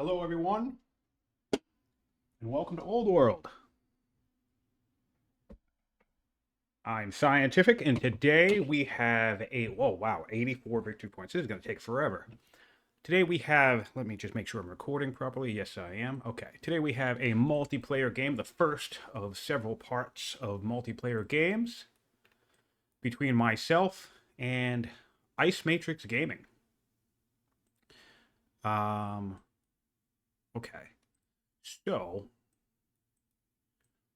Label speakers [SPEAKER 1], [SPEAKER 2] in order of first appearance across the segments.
[SPEAKER 1] Hello, everyone, and welcome to Old World. I'm Scientific, and today we have whoa, wow, 84 victory points. This is going to take forever. Today we have, let me just make sure I'm recording properly. Yes, I am. Okay, today we have a multiplayer game, the first of several parts of multiplayer games between myself and IceMatrix Gaming. Okay, so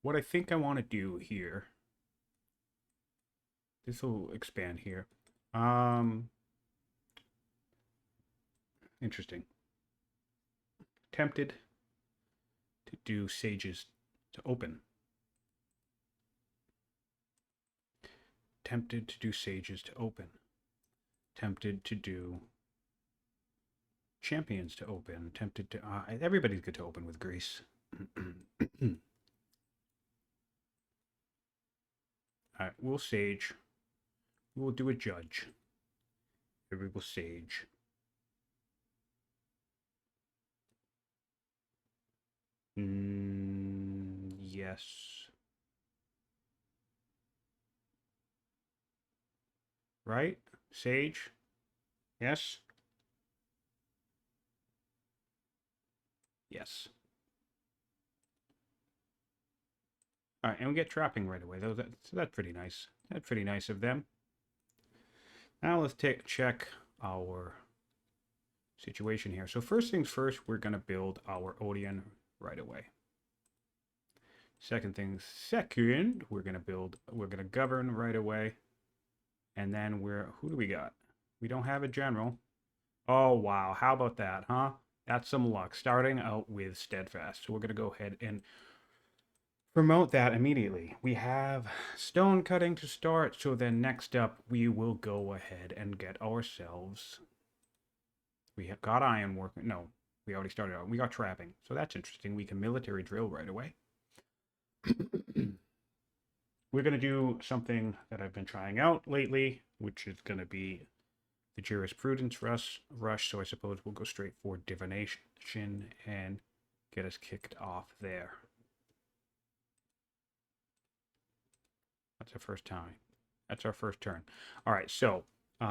[SPEAKER 1] what I think I want to do here, this will expand here. Interesting. Tempted to do sages to open. Tempted to do sages to open. Tempted to do champions to open. Tempted to everybody's good to open with Greece. All right, we'll sage. We'll do a judge. We will sage. Yes. Right? Sage? Yes? Yes. All right, and we get trapping right away. So that's pretty nice. That's pretty nice of them. Now let's check our situation here. So first things first, we're going to build our Odeon right away. Second, we're going to govern right away. And then who do we got? We don't have a general. Oh, wow. How about that, huh? That's some luck. Starting out with steadfast. So we're going to go ahead and promote that immediately. We have stone cutting to start. So then next up, we will go ahead and get ourselves. We have got iron work. No, we already started out. We got trapping. So that's interesting. We can military drill right away. We're going to do something that I've been trying out lately, which is going to be the jurisprudence rush. So I suppose we'll go straight for divination and get us kicked off there. That's our first time. That's our first turn. All right, so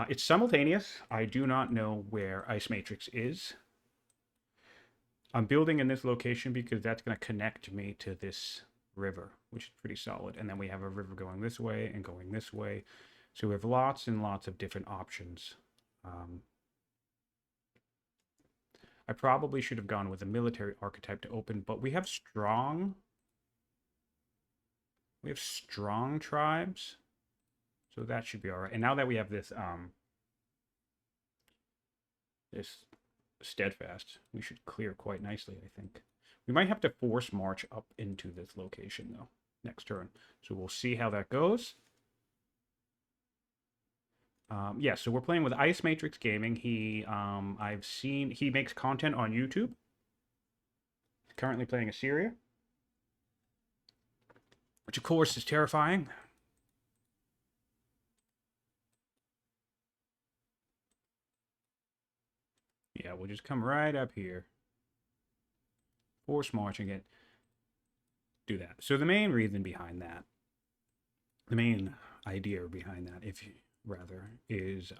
[SPEAKER 1] it's simultaneous. I do not know where IceMatrix is. I'm building in this location because that's going to connect me to this river, which is pretty solid. And then we have a river going this way and going this way. So we have lots and lots of different options. I probably should have gone with a military archetype to open, but we have strong tribes. So that should be all right. And now that we have this this steadfast, we should clear quite nicely, I think. We might have to force march up into this location, though, next turn. So we'll see how that goes. Yeah, so we're playing with IceMatrix Gaming. I've seen, he makes content on YouTube. He's currently playing Assyria, which of course is terrifying. Yeah, we'll just come right up here. Force marching it. Do that. So the main reason behind that, the main idea behind that, is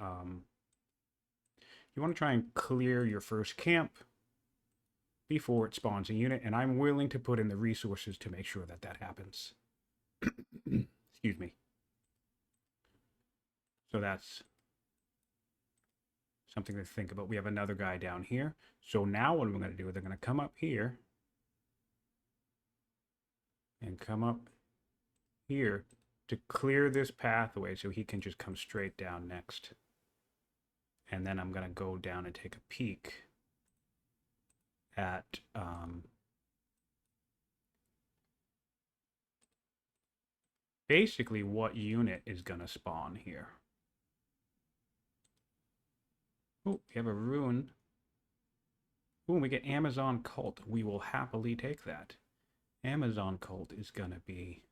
[SPEAKER 1] you want to try and clear your first camp before it spawns a unit, and I'm willing to put in the resources to make sure that that happens. Excuse me. So that's something to think about. We have another guy down here. So now what I'm going to do is I'm going to come up here and come up here to clear this pathway so he can just come straight down next. And then I'm going to go down and take a peek at basically what unit is going to spawn here. Oh, we have a rune. Oh, we get Amazon Cult. We will happily take that. Amazon Cult is going to be...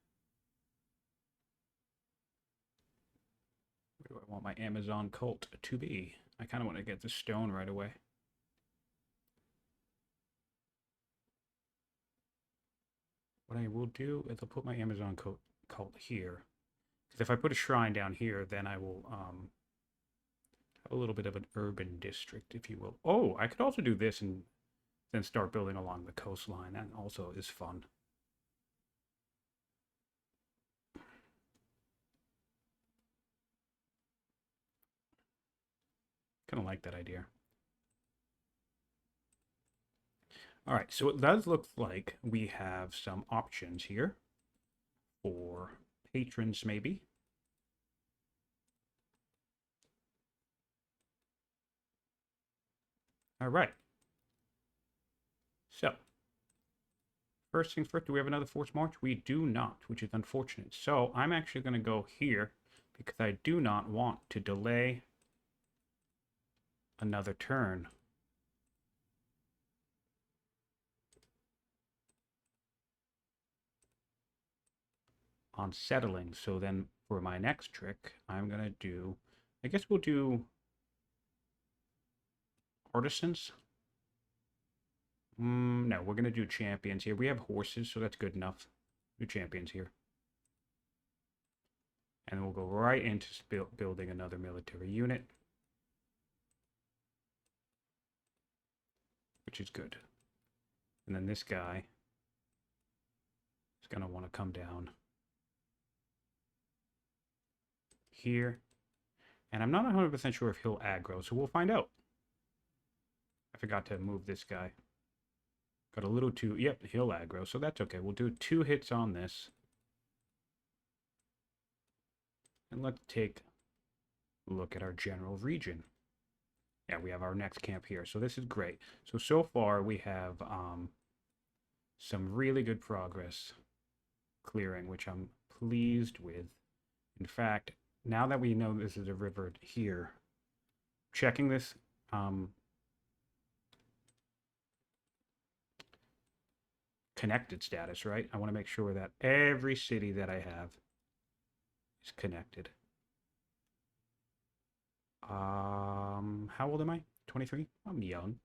[SPEAKER 1] Where do I want my Amazon Cult to be? I kind of want to get the stone right away. what I will do is I'll put my Amazon cult here. Because if I put a shrine down here, then I will have a little bit of an urban district, if you will. Oh, I could also do this and then start building along the coastline. That also is fun. Kind of like that idea. All right, so it does look like we have some options here for patrons, maybe. All right. So, first things first, do we have another forced march? We do not, which is unfortunate. So, I'm actually going to go here because I do not want to delay another turn. On settling. So then for my next trick, I'm going to do, I guess we'll do artisans. No, we're going to do champions here. We have horses, so that's good enough. Do champions here. And we'll go right into building another military unit, which is good. And then this guy is going to want to come down here. And I'm not 100% sure if he'll aggro, so we'll find out. I forgot to move this guy. Got a little too... Yep, he'll aggro, so that's okay. We'll do 2 hits on this. And let's take a look at our general region. Yeah, we have our next camp here, so this is great. So far we have some really good progress clearing, which I'm pleased with. In fact, now that we know this is a river here, checking this connected status, right? I want to make sure that every city that I have is connected. How old am I? 23? I'm young.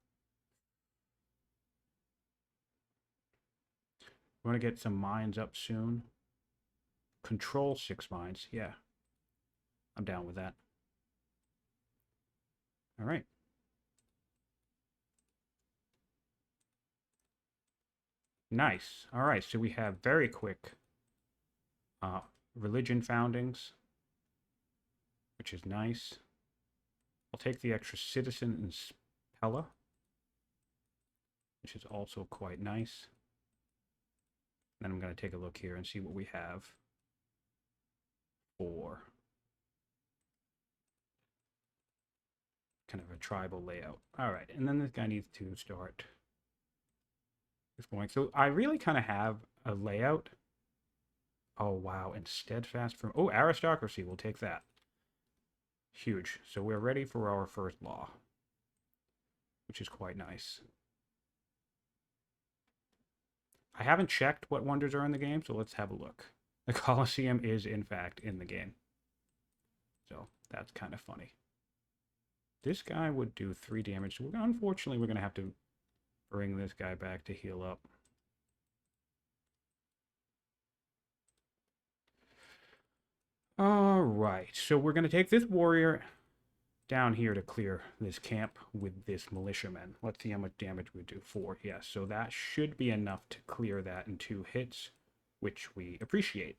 [SPEAKER 1] We want to get some mines up soon. Control 6 mines. Yeah. I'm down with that. All right. Nice. All right, so we have very quick religion foundings, which is nice. I'll take the extra citizen in Spella, which is also quite nice. Then I'm going to take a look here and see what we have for kind of a tribal layout. All right, and then this guy needs to start going. So I really kind of have a layout. Oh, wow, and steadfast from... Oh, aristocracy, we'll take that. Huge. So we're ready for our first law, which is quite nice. I haven't checked what wonders are in the game, so let's have a look. The Colosseum is, in fact, in the game. So that's kind of funny. This guy would do 3 damage. So unfortunately, we're going to have to bring this guy back to heal up. All right, so we're going to take this warrior down here to clear this camp with this militiaman. Let's see how much damage we do. 4, yes. So that should be enough to clear that in 2 hits, which we appreciate.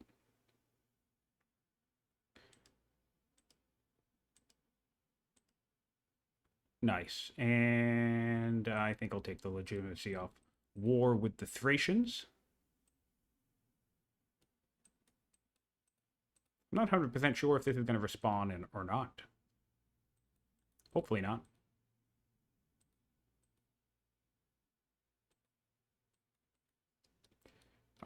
[SPEAKER 1] Nice. And I think I'll take the legitimacy off. War with the Thracians. I'm not 100% sure if this is going to respawn or not. Hopefully not.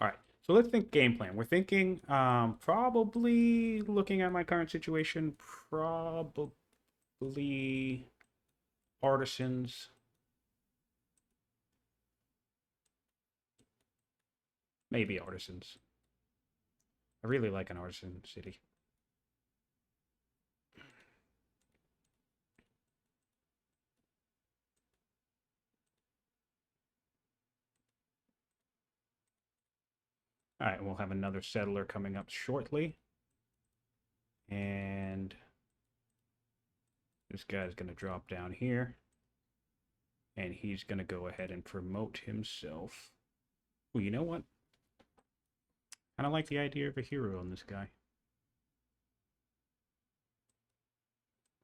[SPEAKER 1] All right, so let's think game plan. We're thinking probably, looking at my current situation, probably artisans. Maybe artisans. I really like an artisan city. All right, we'll have another settler coming up shortly. And this guy's going to drop down here. And he's going to go ahead and promote himself. Well, you know what? I don't like the idea of a hero on this guy.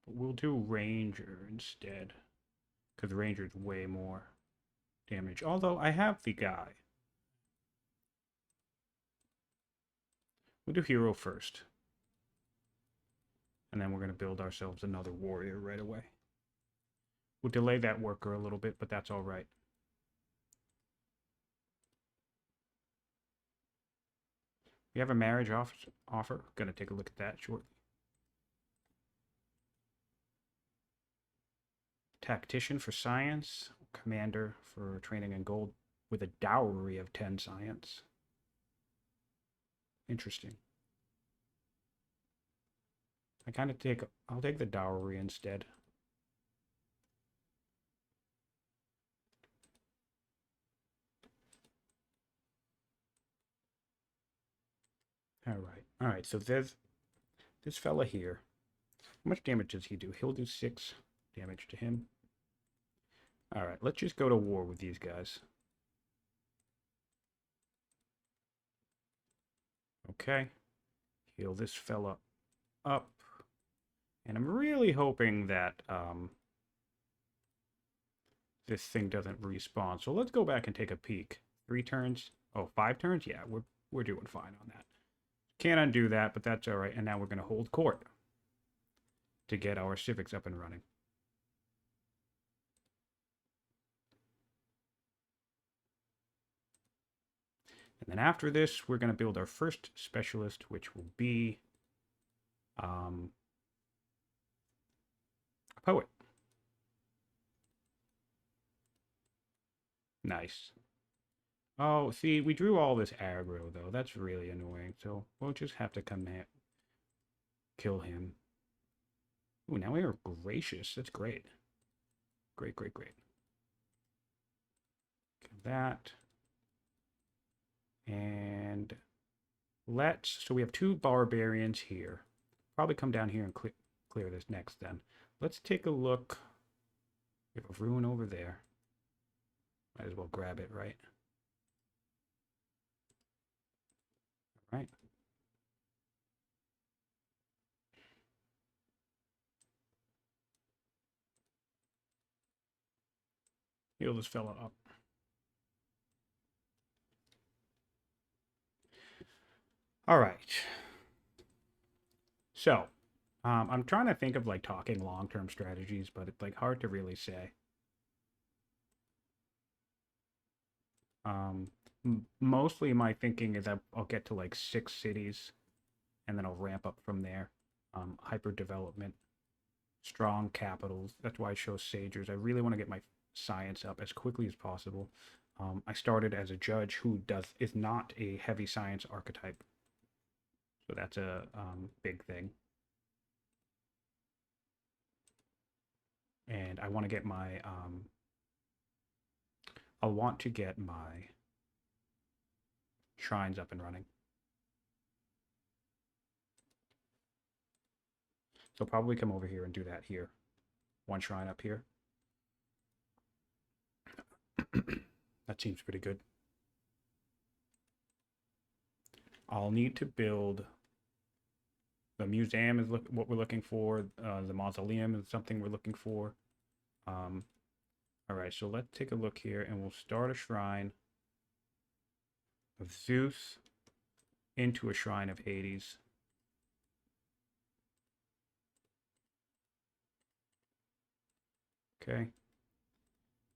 [SPEAKER 1] But we'll do Ranger instead. Because Ranger's way more damage. Although I have the guy. We'll do hero first. And then we're going to build ourselves another warrior right away. We'll delay that worker a little bit, but that's all right. We have a marriage offer. Going to take a look at that shortly. Tactician for science. Commander for training in gold with a dowry of 10 science. Interesting. I'll take the dowry instead. All right, so there's this fella here. How much damage does he do? He'll do 6 damage to him. All right, let's just go to war with these guys. Okay, heal this fella up. And I'm really hoping that this thing doesn't respawn. So let's go back and take a peek. 3 turns. Oh, 5 turns? Yeah, we're doing fine on that. Can't undo that, but that's all right. And now we're going to hold court to get our civics up and running. And then after this, we're going to build our first specialist, which will be a poet. Nice. Oh, see, we drew all this aggro, though. That's really annoying. So we'll just have to come in, kill him. Ooh, now we are gracious. That's great. Great, great, great. Kill that. And so we have 2 barbarians here. Probably come down here and clear this next then. Let's take a look. We have a ruin over there. Might as well grab it, right? Right. Heal this fella up. All right. So, I'm trying to think of like talking long-term strategies, but it's like hard to really say. Mostly my thinking is that I'll get to like 6 cities, and then I'll ramp up from there. Hyper development, strong capitals. That's why I chose Sagers. I really want to get my science up as quickly as possible. I started as a judge who is not a heavy science archetype. So that's a big thing. And I want to get my I'll want to get my shrines up and running. So I'll probably come over here and do that here. 1 shrine up here. That seems pretty good. I'll need to build the museum is what we're looking for. The mausoleum is something we're looking for. All right, so let's take a look here, and we'll start a shrine of Zeus into a shrine of Hades. Okay.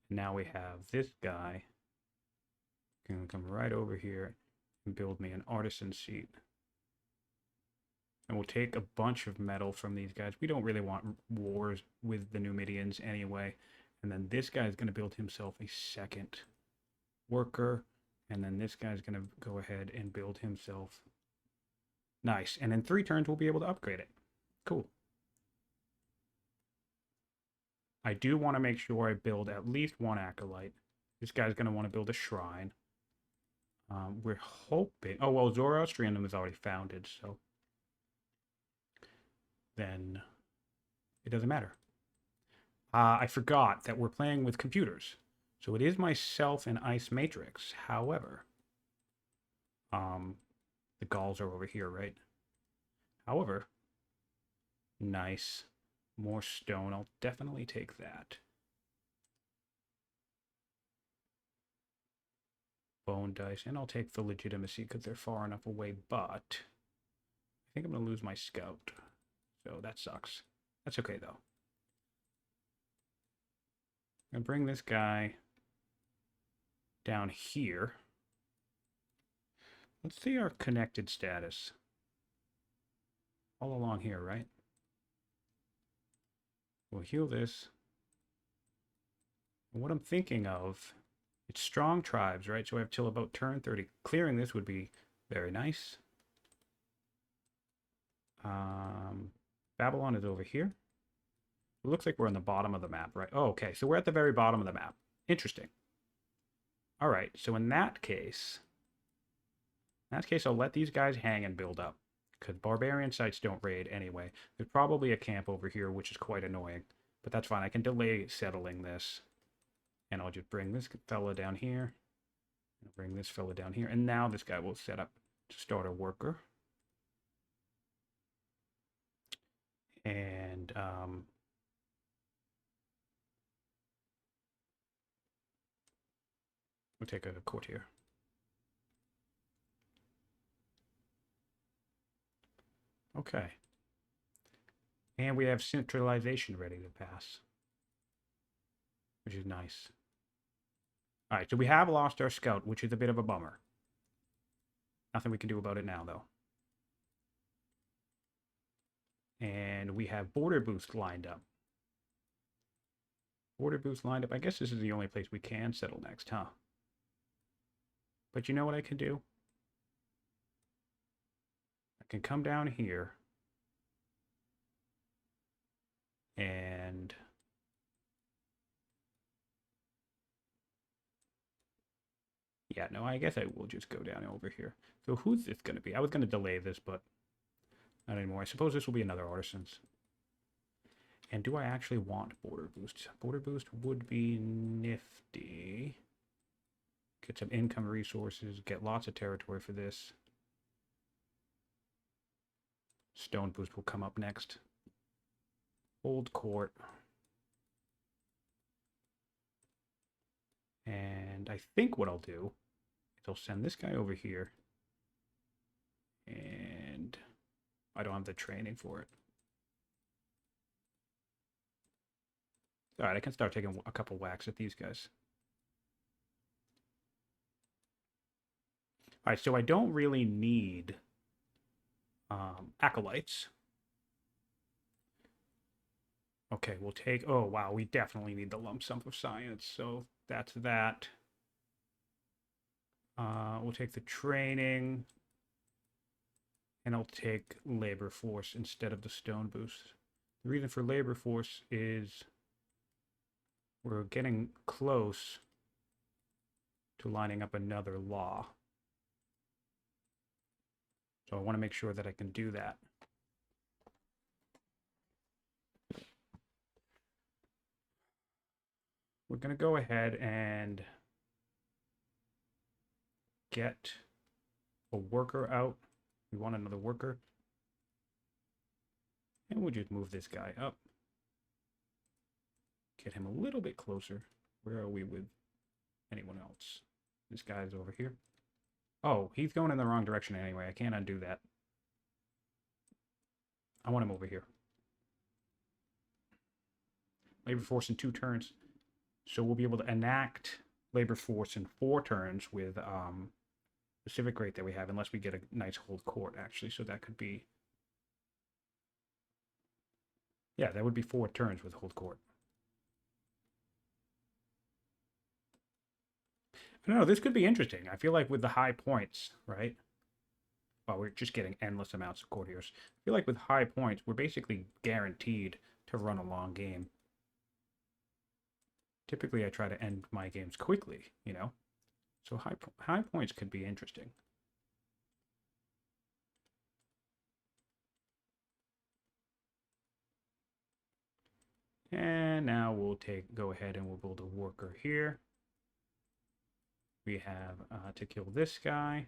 [SPEAKER 1] Now we have this guy. Gonna come right over here and build me an artisan seat. And we'll take a bunch of metal from these guys. We don't really want wars with the Numidians anyway. And then this guy is going to build himself a second worker. And then this guy's going to go ahead and build himself. Nice. And in 3 turns, we'll be able to upgrade it. Cool. I do want to make sure I build at least 1 acolyte. This guy's going to want to build a shrine. We're hoping... Oh, well, Zoroastrianism is already founded, so... Then it doesn't matter. I forgot that we're playing with computers. So it is myself and IceMatrix. However, the Gauls are over here, right? However, nice. More stone. I'll definitely take that. Bone dice. And I'll take the legitimacy because they're far enough away, but I think I'm going to lose my scout. So that sucks. That's okay, though. I'm going to bring this guy down here. Let's see our connected status. All along here, right? We'll heal this. And what I'm thinking of, it's strong tribes, right? So I have till about turn 30. Clearing this would be very nice. Babylon is over here. It looks like we're on the bottom of the map, right? Oh, okay. So we're at the very bottom of the map. Interesting. All right. So in that case, I'll let these guys hang and build up. Because barbarian sites don't raid anyway. There's probably a camp over here, which is quite annoying. But that's fine. I can delay settling this. And I'll just bring this fella down here. I'll bring this fella down here. And now this guy will set up to start a worker. And we'll take a courtier. Okay. And we have centralization ready to pass, which is nice. All right, so we have lost our scout, which is a bit of a bummer. Nothing we can do about it now, though. And we have border boost lined up. Border boost lined up. I guess this is the only place we can settle next, huh? But you know what I can do? I can come down here and yeah, no, I guess I will just go down over here. So who's this going to be? I was going to delay this, but not anymore. I suppose this will be another artisans. And do I actually want border boost? Border boost would be nifty. Get some income resources, get lots of territory for this. Stone boost will come up next. Old court. And I think what I'll do is I'll send this guy over here. And I don't have the training for it. All right, I can start taking a couple whacks at these guys. All right, so I don't really need acolytes. Okay, we'll take... Oh, wow, we definitely need the lump sum of science, so that's that. We'll take the training. And I'll take labor force instead of the stone boost. The reason for labor force is we're getting close to lining up another law. So I want to make sure that I can do that. We're going to go ahead and get a worker out. We want another worker. And we'll just move this guy up. Get him a little bit closer. Where are we with anyone else? This guy's over here. Oh, he's going in the wrong direction anyway. I can't undo that. I want him over here. Labor force in 2 turns. So we'll be able to enact labor force in 4 turns with the civic rate that we have, unless we get a nice hold court, actually. So that could be... Yeah, that would be 4 turns with hold court. I don't know, this could be interesting. I feel like with the high points, right? Well, we're just getting endless amounts of courtiers. I feel like with high points, we're basically guaranteed to run a long game. Typically, I try to end my games quickly, you know? So high points could be interesting. And now we'll go ahead and we'll build a worker here. We have to kill this guy.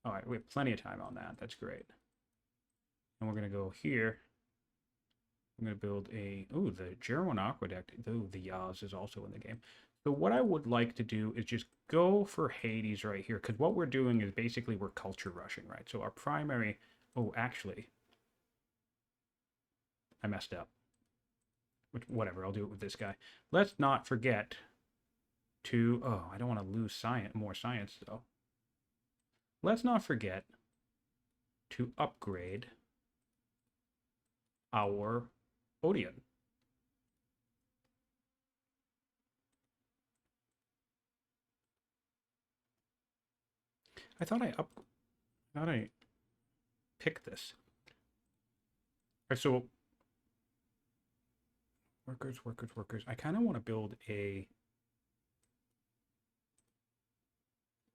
[SPEAKER 1] All right, we have plenty of time on that. That's great. And we're going to go here. I'm going to build a... Ooh, the German Aqueduct. Ooh, the Yaz is also in the game. So what I would like to do is just go for Hades right here. Because what we're doing is basically we're culture rushing, right? So our primary... Oh, actually... I messed up. Whatever, I'll do it with this guy. Let's not forget to... Oh, I don't want to lose more science, though. Let's not forget to upgrade our Odeon. I thought I picked this. All right, so workers. I kind of want to build a...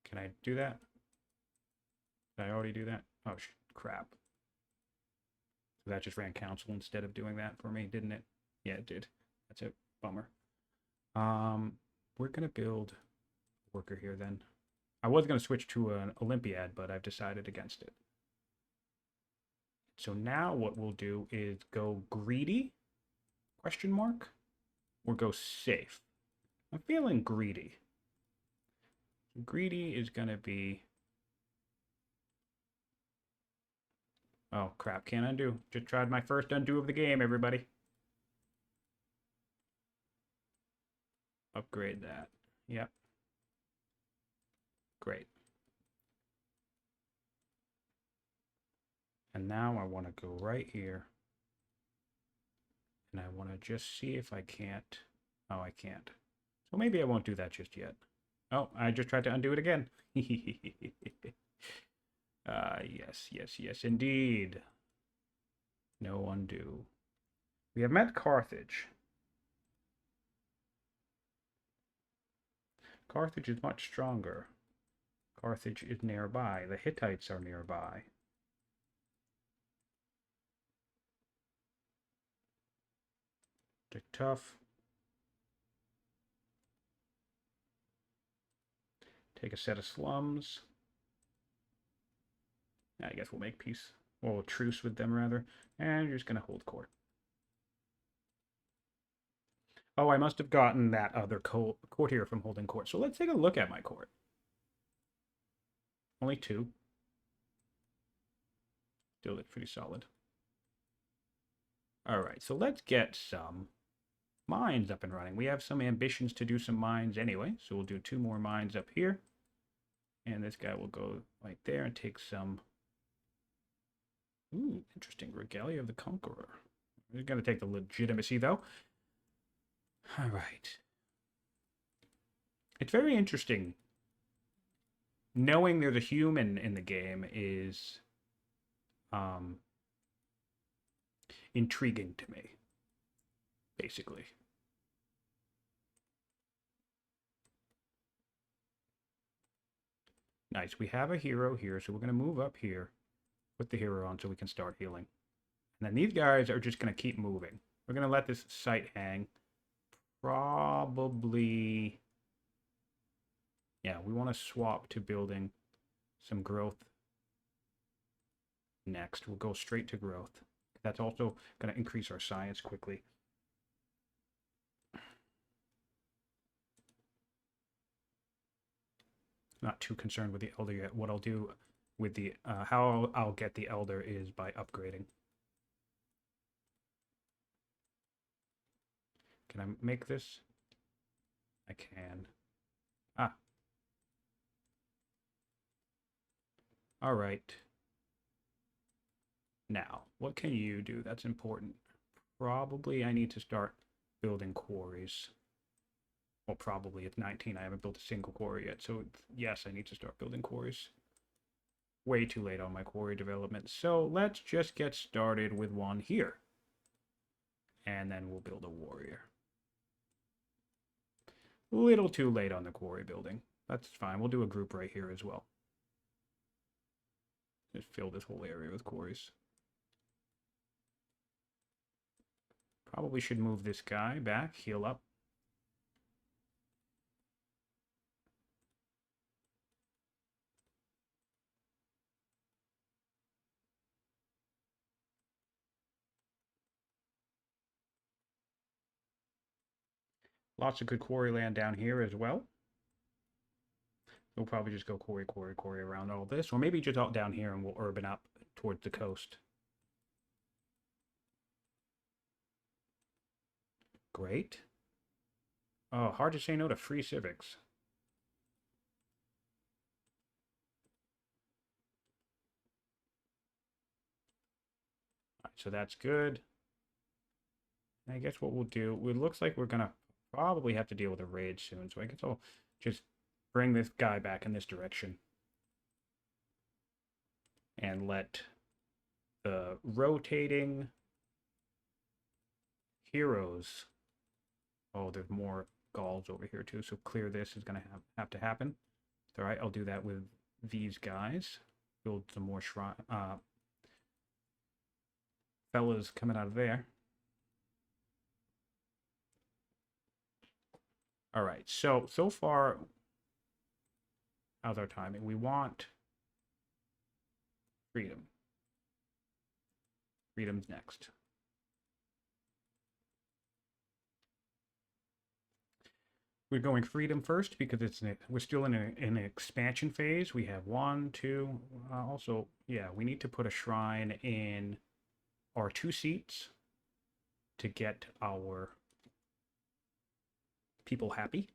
[SPEAKER 1] Can I do that? Did I already do that? Oh, crap. So that just ran council instead of doing that for me, didn't it? Yeah, it did. That's a bummer. We're going to build a worker here then. I was going to switch to an Olympiad, but I've decided against it. So now what we'll do is go greedy, question mark, or go safe. I'm feeling greedy. Greedy is going to be... Oh, crap. Can't undo. Just tried my first undo of the game, everybody. Upgrade that. Yep. Great. And now I want to go right here. And I want to just see if I can't... Oh, I can't. So maybe I won't do that just yet. Oh, I just tried to undo it again. Yes, indeed. No undo. We have met Carthage. Carthage is much stronger. Carthage is nearby. The Hittites are nearby. They're tough. Take a set of slums. I guess we'll make peace. Or truce with them, rather. And you're just going to hold court. Oh, I must have gotten that other court here from holding court. So let's take a look at my court. Only 2. Still pretty solid. All right, so let's get some mines up and running. We have some ambitions to do some mines anyway, so we'll do 2 more mines up here. And this guy will go right there and take some... Ooh, interesting. Regalia of the Conqueror. We're going to take the legitimacy, though. All right. It's very interesting. Knowing there's a human in the game is intriguing to me, basically. Nice. We have a hero here, so we're going to move up here, put the hero on so we can start healing. And then these guys are just going to keep moving. We're going to let this site hang. Probably... Yeah, we want to swap to building some growth next. We'll go straight to growth. That's also going to increase our science quickly. Not too concerned with the elder yet. What I'll do with the how I'll get the elder is by upgrading. Can I make this? I can. Ah. All right. Now, what can you do? That's important. Probably I need to start building quarries. Well, probably it's 19. I haven't built a single quarry yet. So yes, I need to start building quarries. Way too late on my quarry development. So let's just get started with one here. And then we'll build a warrior. Little too late on the quarry building. That's fine. We'll do a group right here as well. Just fill this whole area with quarries. Probably should move this guy back, heal up. Lots of good quarry land down here as well. We'll probably just go quarry, quarry, quarry around all this. Or maybe just out down here and we'll urban up towards the coast. Great. Oh, hard to say no to free civics. All right, so that's good. I guess what we'll do, it looks like we're going to probably have to deal with a raid soon. So I guess I'll just bring this guy back in this direction. And let the rotating heroes... Oh, there's more Gauls over here too. So clear this is going to have to happen. All right, I'll do that with these guys. Build some more shrine... fellas coming out of there. All right, so far, how's our timing? We want freedom. Freedom's next. We're going freedom first because we're still in an expansion phase. We have 1, 2. Also, yeah, we need to put a shrine in our 2 seats to get our people happy.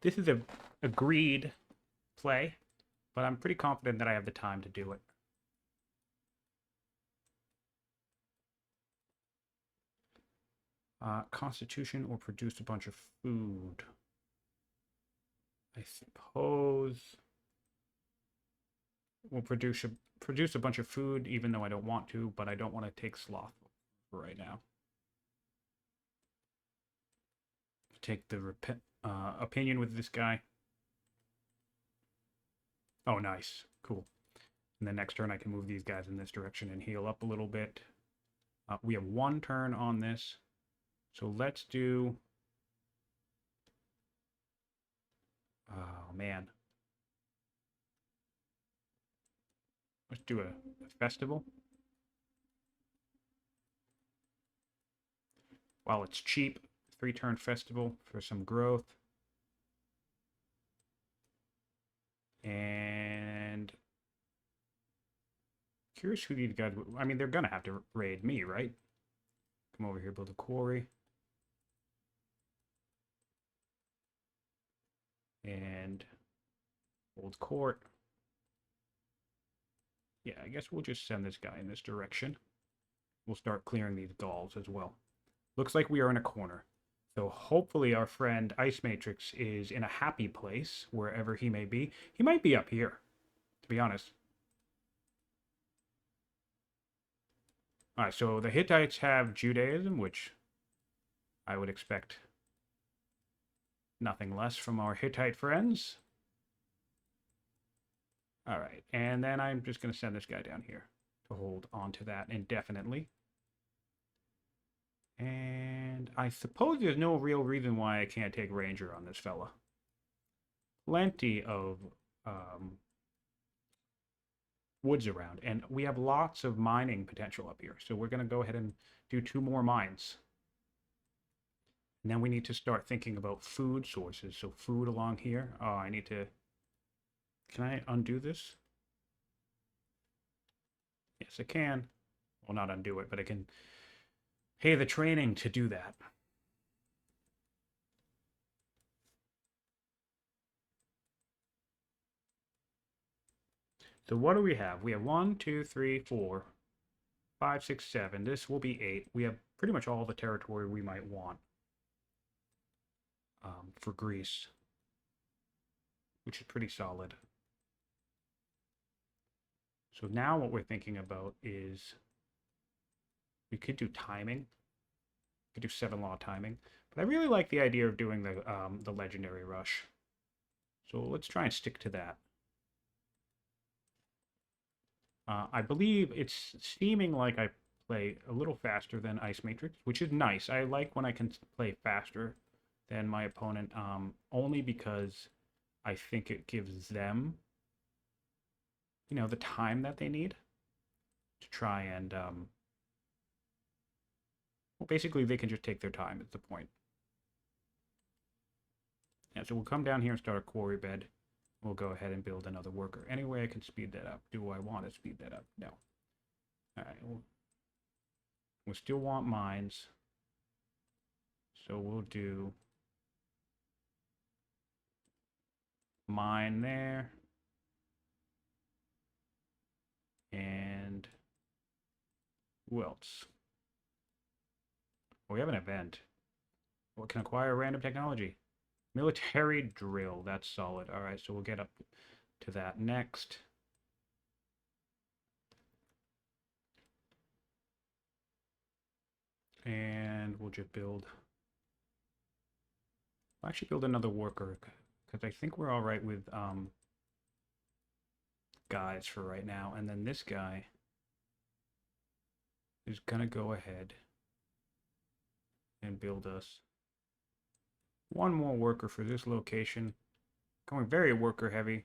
[SPEAKER 1] This is a agreed play, but I'm pretty confident that I have the time to do it. Constitution or produce a bunch of food. I suppose we'll produce a bunch of food, even though I don't want to, but I don't want to take sloth for right now. Take the opinion with this guy. Oh, nice. Cool. And the next turn I can move these guys in this direction and heal up a little bit. We have 1 turn on this. So let's do... Oh, man. Let's do a festival. While it's cheap, 3-turn festival for some growth. And curious who these guys would... I mean, they're going to have to raid me, right? Come over here, build a quarry. And old court. Yeah, I guess we'll just send this guy in this direction. We'll start clearing these Gauls as well. Looks like we are in a corner. So hopefully our friend IceMatrix is in a happy place, wherever he may be. He might be up here, to be honest. Alright, so the Hittites have Judaism, which I would expect nothing less from our Hittite friends. Alright, and then I'm just going to send this guy down here to hold on to that indefinitely. And I suppose there's no real reason why I can't take Ranger on this fella. Plenty of woods around, and we have lots of mining potential up here. So we're going to go ahead and do 2 more mines. And then we need to start thinking about food sources. So food along here. Oh, I need to... Can I undo this? Yes, I can. Well, not undo it, but I can pay the training to do that. So what do we have? We have 1, 2, 3, 4, 5, 6, 7. This will be 8. We have pretty much all the territory we might want for Greece, which is pretty solid. So now what we're thinking about is we could do timing. We could do 7 law timing. But I really like the idea of doing the legendary rush. So let's try and stick to that. I believe it's seeming like I play a little faster than IceMatrix, which is nice. I like when I can play faster than my opponent, only because I think it gives them, the time that they need to try and, well, basically they can just take their time is the point. Yeah, so we'll come down here and start a quarry bed. We'll go ahead and build another worker. Any way I can speed that up? Do I want to speed that up? No. All right. We still want mines. So we'll do mine there. And who else? Oh, we have an event. What can acquire random technology? Military drill. That's solid. All right, so we'll get up to that next. And we'll just build. I'll actually build another worker because I think we're all right with guys for right now. And then this guy is gonna go ahead and build us one more worker for this location. Going very worker heavy.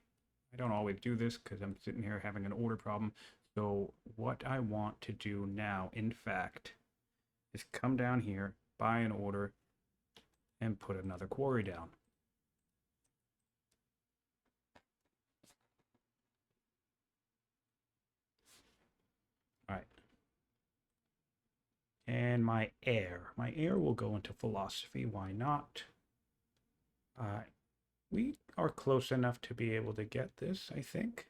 [SPEAKER 1] I don't always do this because I'm sitting here having an order problem. So what I want to do now, in fact, is come down here, buy an order, and put another quarry down. All right. And my heir will go into philosophy. Why not? We are close enough to be able to get this, I think.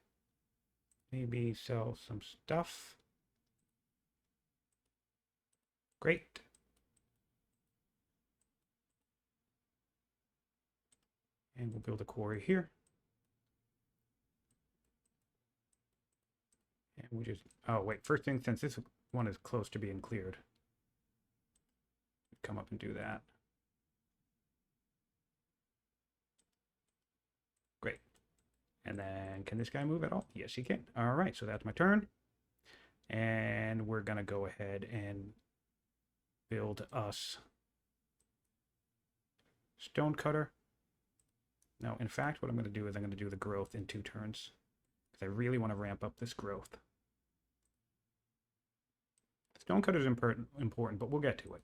[SPEAKER 1] Maybe sell some stuff. Great. And we'll build a quarry here. And we just, oh wait, first thing, since this one is close to being cleared, come up and do that. Great. And then can this guy move at all? Yes, he can. All right, so that's my turn. And we're gonna go ahead and build us stone cutter. No, in fact, what I'm going to do is I'm going to do the growth in 2 turns because I really want to ramp up this growth. Stone cutter is important, but we'll get to it.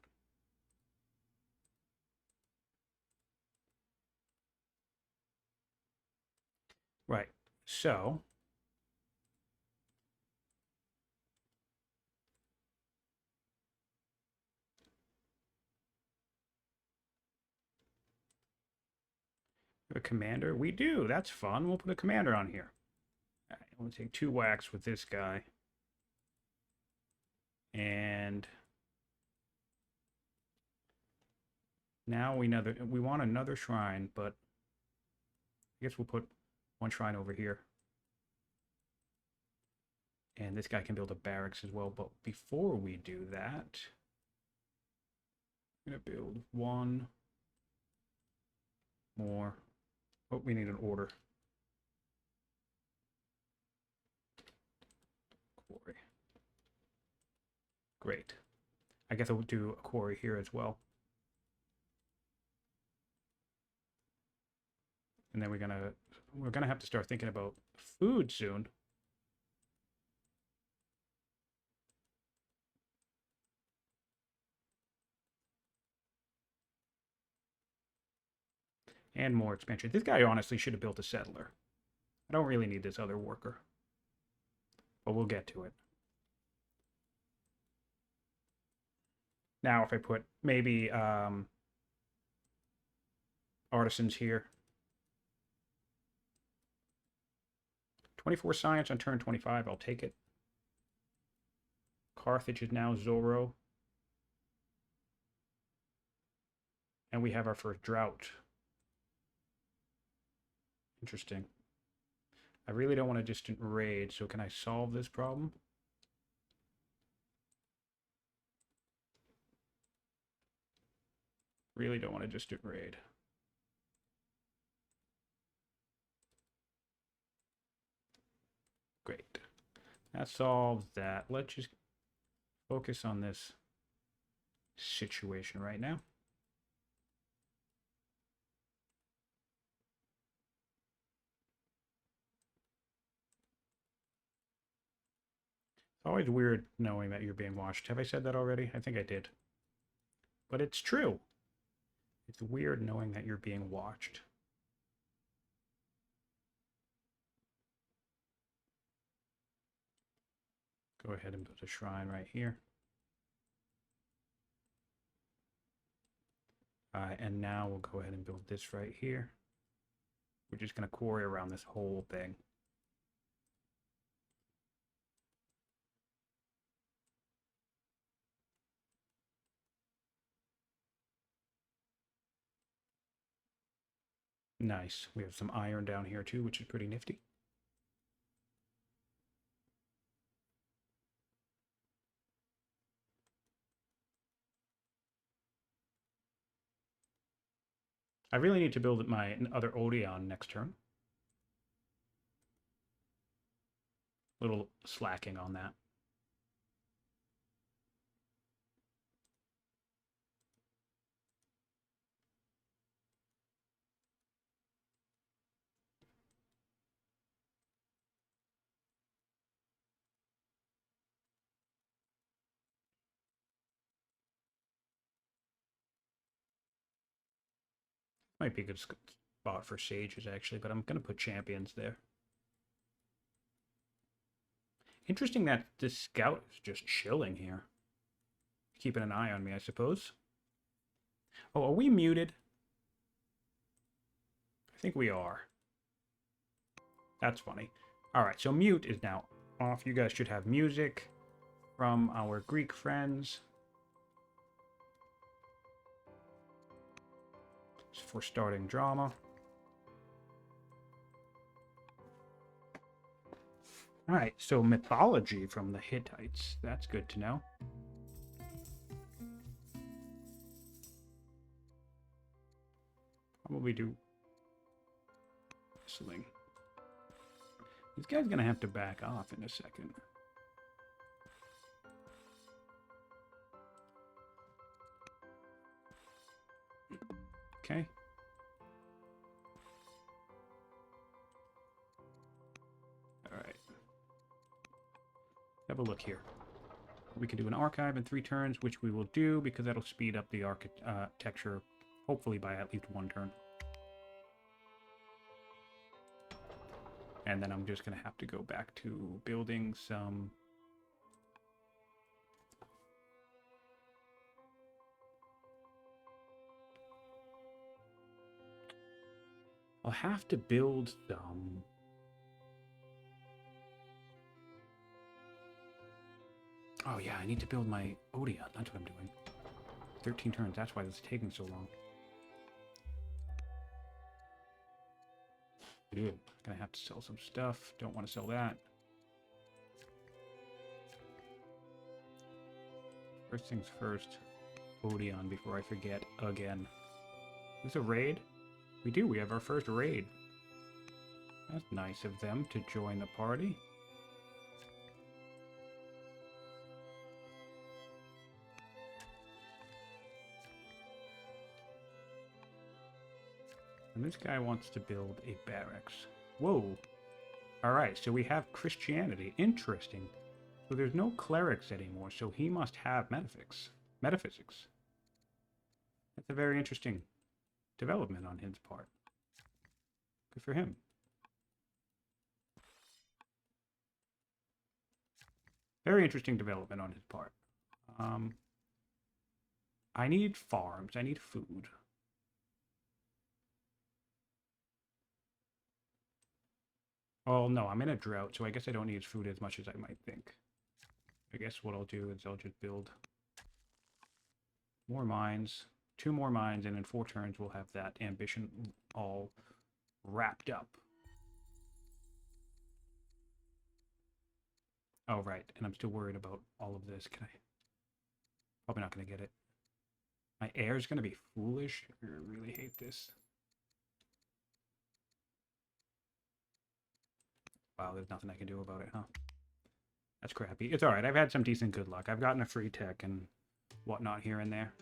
[SPEAKER 1] Right, so a commander? We do. That's fun. We'll put a commander on here. All right, we'll take 2 whacks with this guy. And now we want another shrine, but I guess we'll put 1 shrine over here. And this guy can build a barracks as well. But before we do that, I'm going to build 1 more. Oh, we need an order. Quarry. Great. I guess I'll do a quarry here as well. And then we're gonna have to start thinking about food soon. And more expansion. This guy honestly should have built a settler. I don't really need this other worker. But we'll get to it. Now if I put maybe artisans here. 24 science on turn 25, I'll take it. Carthage is now Zorro. And we have our first drought. Interesting. I really don't want a distant raid, so can I solve this problem? Really don't want to just do raid. Great. That solves that. Let's just focus on this situation right now. It's always weird knowing that you're being watched. Have I said that already? I think I did. But it's true. It's weird knowing that you're being watched. Go ahead and build a shrine right here. And now we'll go ahead and build this right here. We're just going to quarry around this whole thing. Nice. We have some iron down here too, which is pretty nifty. I really need to build my other Odeon next turn. Little slacking on that. Might be a good spot for sages, actually, but I'm going to put champions there. Interesting that this scout is just chilling here. Keeping an eye on me, I suppose. Oh, are we muted? I think we are. That's funny. All right, so mute is now off. You guys should have music from our Greek friends. For starting drama. All right, so mythology from the Hittites. That's good to know. Probably do wrestling. This guy's gonna have to back off in a second. Okay. All right. Have a look here. We can do an archive in 3 turns, which we will do because that'll speed up the architecture, hopefully by at least 1 turn. And then I'm just going to have to go back to building some... I'll have to build some... Oh yeah, I need to build my Odeon. That's what I'm doing. 13 turns. That's why this is taking so long. Dude, gonna have to sell some stuff. Don't want to sell that. First things first. Odeon before I forget again. Is this a raid? We do. We have our first raid. That's nice of them to join the party. And this guy wants to build a barracks. Whoa. Alright, so we have Christianity. Interesting. So there's no clerics anymore, so he must have metaphysics. That's a very interesting development on his part. Good for him. Very interesting development on his part. I need farms. I need food. Oh, no, I'm in a drought, so I guess I don't need food as much as I might think. I guess what I'll do is I'll just build more mines, 2 more mines, and in 4 turns we'll have that ambition all wrapped up. Oh, right, and I'm still worried about all of this. Can I? Probably not going to get it. My air is going to be foolish. I really hate this. Wow, there's nothing I can do about it, huh? That's crappy. It's alright. I've had some decent good luck. I've gotten a free tech and whatnot here and there.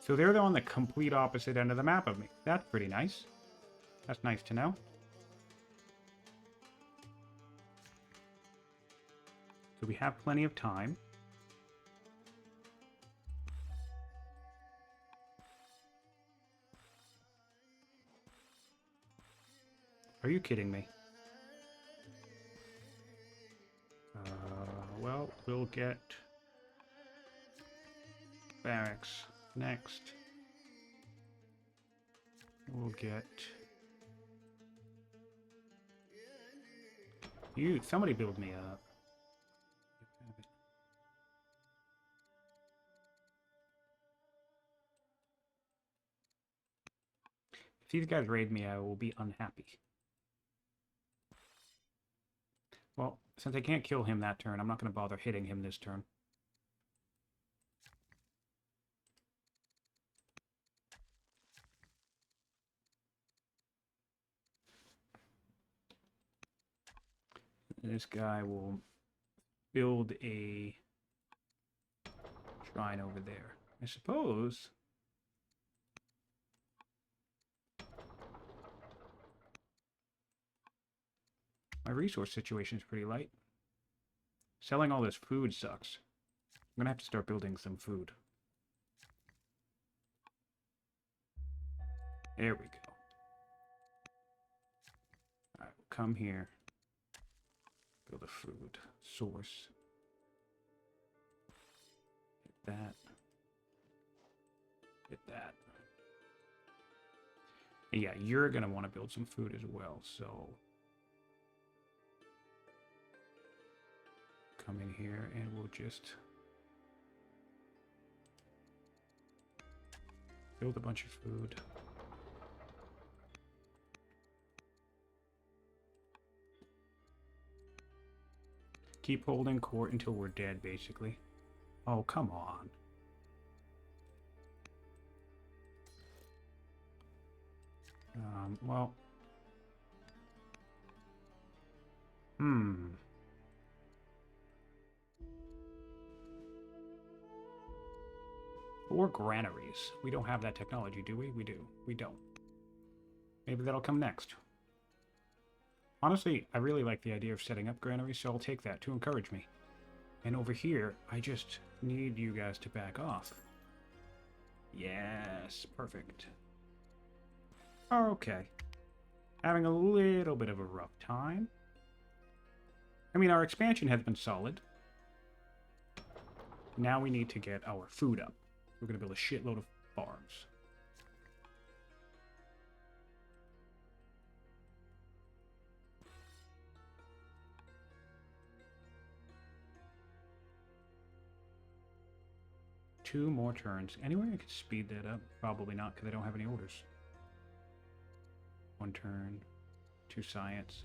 [SPEAKER 1] So they're on the complete opposite end of the map of me. That's pretty nice. That's nice to know. So we have plenty of time. Are you kidding me? Well, we'll get barracks next. We'll get you. Somebody build me up. If these guys raid me, I will be unhappy. Well, since I can't kill him that turn, I'm not going to bother hitting him this turn. This guy will build a shrine over there. I suppose. My resource situation is pretty light. Selling all this food sucks. I'm going to have to start building some food. There we go. Alright, we'll come here. Build a food source. Hit that. Hit that. And yeah, you're going to want to build some food as well, so come in here and we'll just build a bunch of food. Keep holding court until we're dead, basically. Oh, come on. Well. Or granaries. We don't have that technology, do we? We do. We don't. Maybe that'll come next. Honestly, I really like the idea of setting up granaries, so I'll take that to encourage me. And over here, I just need you guys to back off. Yes, perfect. Okay. Having a little bit of a rough time. I mean, our expansion has been solid. Now we need to get our food up. We're going to build a shitload of farms. Two more turns. Anyway, I could speed that up. Probably not, because I don't have any orders. One turn. 2 science.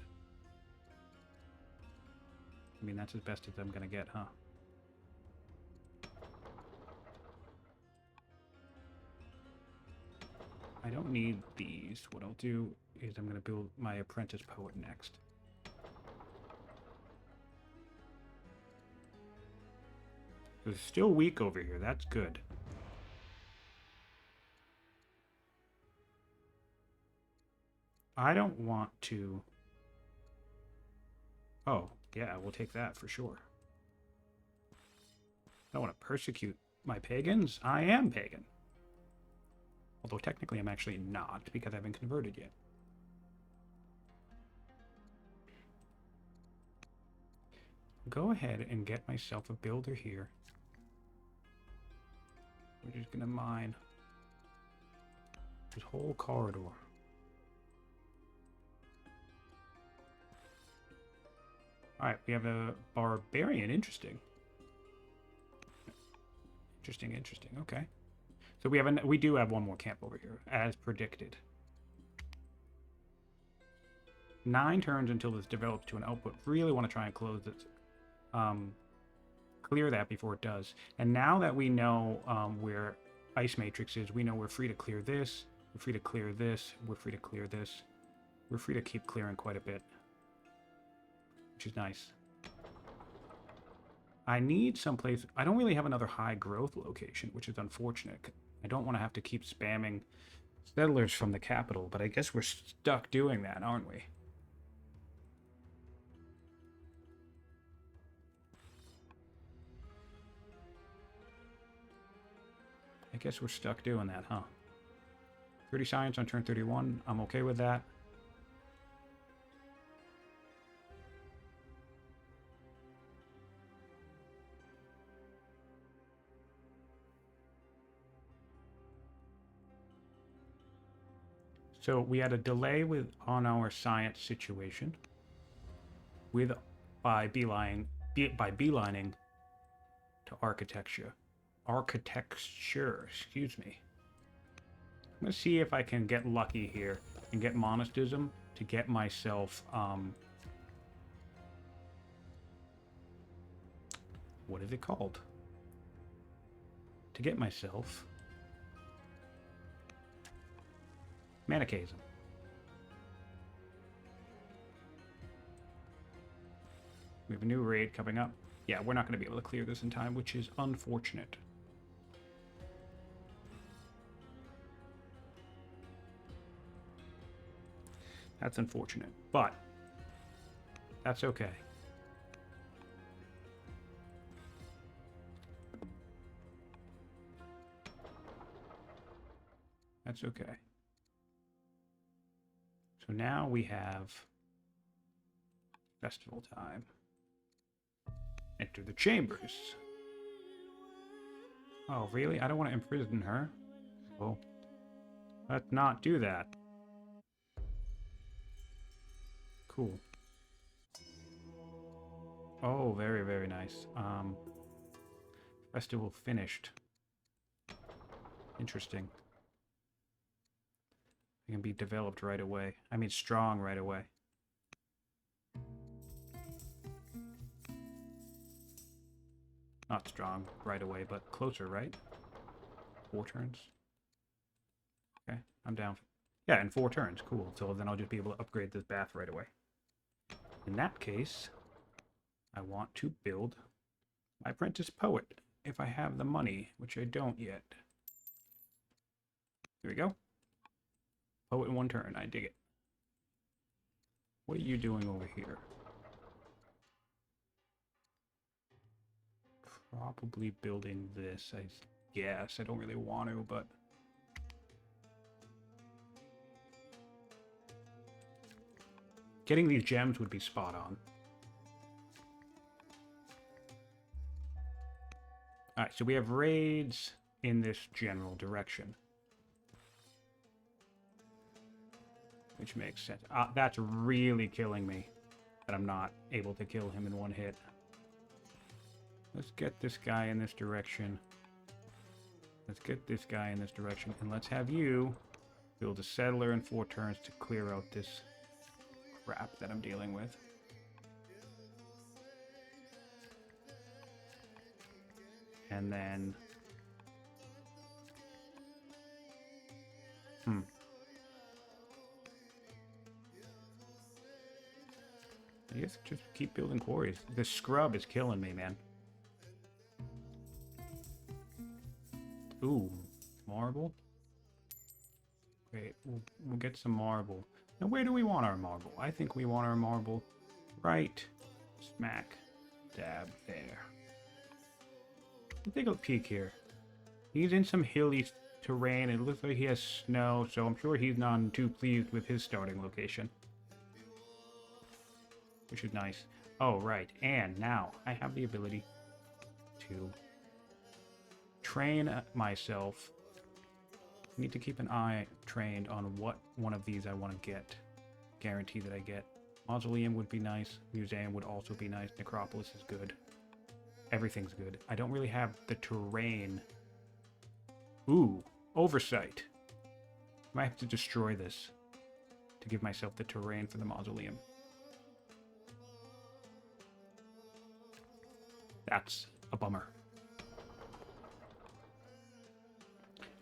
[SPEAKER 1] I mean, that's as best as I'm going to get, huh? I don't need these. What I'll do is I'm going to build my apprentice poet next. It's still weak over here. That's good. I don't want to... Oh, yeah, we'll take that for sure. I don't want to persecute my pagans. I am pagan. Although technically I'm actually not, because I haven't converted yet. Go ahead and get myself a builder here. We're just gonna mine this whole corridor. Alright, we have a barbarian. Interesting. Interesting, okay. So we do have one more camp over here, as predicted. 9 turns until this develops to an output. Really want to try and close this. Clear that before it does. And now that we know where IceMatrix is, we know we're free to clear this. We're free to clear this. We're free to clear this. We're free to keep clearing quite a bit, which is nice. I need someplace. I don't really have another high growth location, which is unfortunate. I don't want to have to keep spamming settlers from the capital, but I guess we're stuck doing that, aren't we? I guess we're stuck doing that, huh? 30 science on turn 31. I'm okay with that. So we had a delay on our science situation by beelining to architecture. Excuse me. I'm gonna see if I can get lucky here and get monasticism to get myself what is it called? To get myself Manichaeism. We have a new raid coming up. Yeah, we're not going to be able to clear this in time, which is unfortunate. That's unfortunate, but that's okay. That's okay. So now we have festival time. Enter the chambers. Oh, really? I don't want to imprison her. Well, let's not do that. Cool. Oh, very, very nice. Festival finished. Interesting. It can be developed right away. I mean, strong right away. Not strong right away, but closer, right? 4 turns. Okay, I'm down. Yeah, in 4 turns. Cool. So then I'll just be able to upgrade this bath right away. In that case, I want to build my apprentice poet if I have the money, which I don't yet. Here we go. Poet in 1 turn. I dig it. What are you doing over here? Probably building this, I guess. I don't really want to, but... Getting these gems would be spot on. Alright, so we have raids in this general direction. Which makes sense. That's really killing me that I'm not able to kill him in 1 hit. Let's get this guy in this direction. Let's get this guy in this direction. And let's have you build a settler in 4 turns to clear out this crap that I'm dealing with. And then... I guess just keep building quarries. The scrub is killing me, man. Ooh, marble? Great, we'll get some marble. Now, where do we want our marble? I think we want our marble right smack dab there. Let's take a peek here. He's in some hilly terrain. It looks like he has snow, so I'm sure he's not too pleased with his starting location. Which is nice. Oh, right. And now I have the ability to train myself. I need to keep an eye trained on what one of these I want to get. Guarantee that I get. Mausoleum would be nice. Museum would also be nice. Necropolis is good. Everything's good. I don't really have the terrain Ooh, oversight. I might have to destroy this to give myself the terrain for the mausoleum. That's a bummer.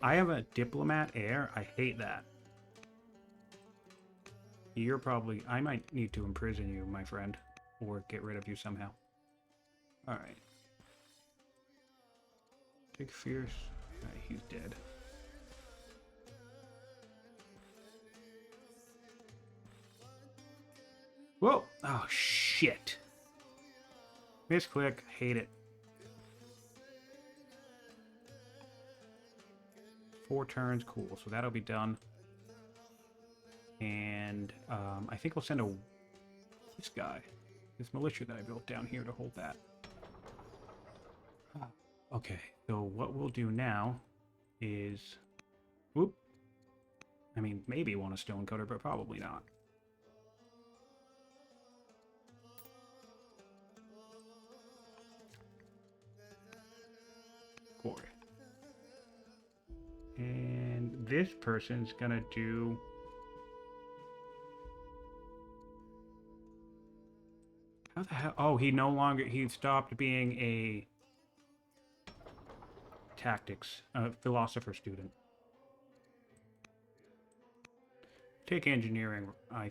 [SPEAKER 1] I have a diplomat heir. I hate that. You're probably... I might need to imprison you, my friend. Or get rid of you somehow. Alright. Big Fierce. He's dead. Whoa! Oh, shit. Misclick. Hate it. 4 turns. Cool. So that'll be done. And I think we'll send this guy, this militia that I built down here to hold that. Okay, so what we'll do now is, whoop. I mean, maybe want a stonecutter, but probably not. Quarry. And this person's gonna do... How the hell? Oh, he stopped being a tactics, philosopher student. Take engineering, I